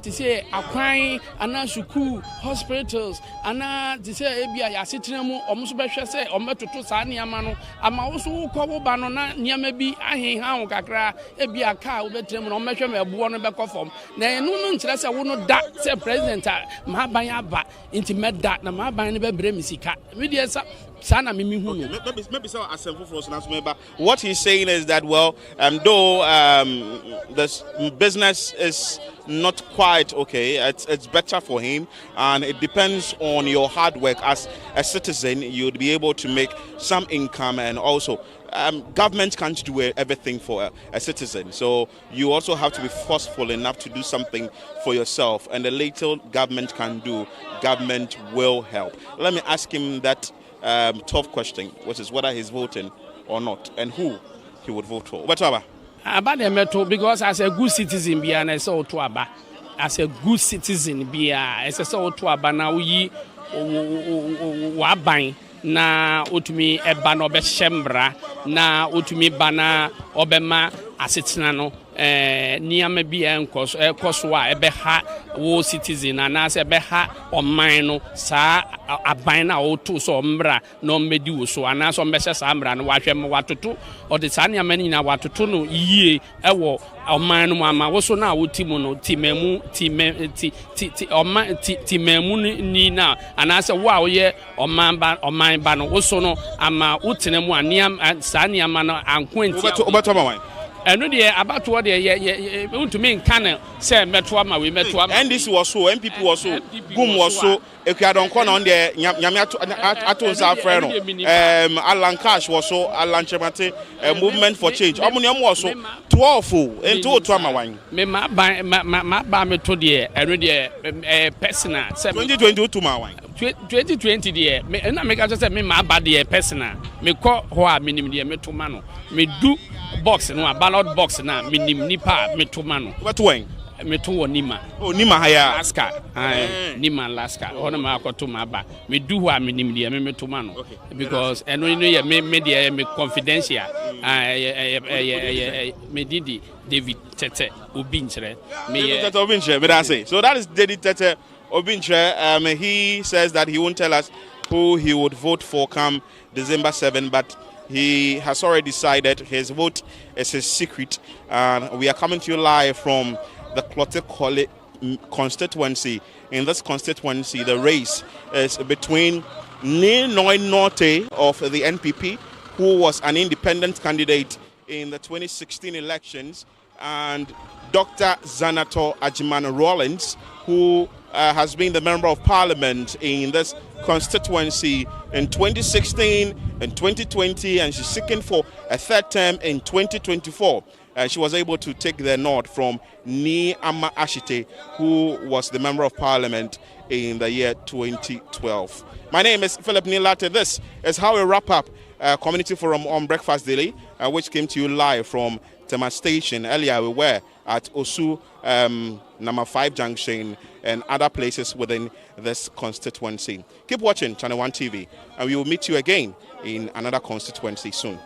to say akwan ana suku hospitals ana to say ebia ya setena mu omuso behwe say ometoto sa niama no ama wo so ko wo ba no na niama bi ahen ha wo kakra ebia ka wo betrem no omehwe mebo no be kofom na enu no nkire say wo no da say president ma ban aba inti meda na ma ban ne be bre misika me die sa sana mimi hunu. Maybe so as what he's saying is that though this business is not quite okay, it's better for him, and it depends on your hard work as a citizen. You'd be able to make some income, and also government can't do everything for a citizen, so you also have to be forceful enough to do something for yourself, and the little government can do, government will help. Let me ask him that tough question, which is whether he's voting or not, and who he would vote for. What's about the metal? Because as a good citizen, be an so to aba. As a good citizen, be as a so to aba na uyi waban na utumi eba no be shembra na utumi bana obema asetina no niame bi enkoso a ebe ha wo citizen anase ebe ha oman no saa aban na otu so mbra no medi wo so anase ombese saa mbra no wahwem watoto ode saa niame ni na watoto no yie ewo oman no ama wo so na woti mu no timemu ni na anase wo a wo ye oman ba no wo so no ama wotene mu aniam saa niama no ankwenti eno de abato de ye untumi nkan se meto ama we meto ama NDC was so MPP was so gum was so ekwadon ko na on de nyame ato nsa afre no Alan Cash was so Alan Chemate movement for change omo ne was so 12 into to ama wan me ma ba meto de eno de personal 2020 to ma wan 2020 de na me ka say me ma ba de personal me ko ho a minim de meto ma no me du box no a ballot box na minim nipa metoma no what when meto wonima nima haya Alaska nima Alaska ona ma akoto ma ba me du ho a minim de me metoma no because eno no ye me de me confidential me didi David Tete Obinchre me Tete Obinchre but I say so that is David Tete Obinchre. He says that he won't tell us who he would vote for come December 7, but he has already decided his vote is his secret, and we are coming to you live from the Korle constituency. In this constituency, the race is between Noy Norte of the NPP, who was an independent candidate in the 2016 elections, and Dr. Zanato Ajiman Rawlins, who has been the member of parliament in this constituency in 2016 and 2020, and she's seeking for a third term in 2024. She was able to take the nod from Ni Ama Ashite, who was the member of parliament in the year 2012. My name is Philip Nilate. This is how we wrap up Community Forum on Breakfast Daily, which came to you live from Tema Station. Earlier we were at Osu number 5 junction and other places within this constituency. Keep watching Channel 1 TV, and we will meet you again in another constituency soon.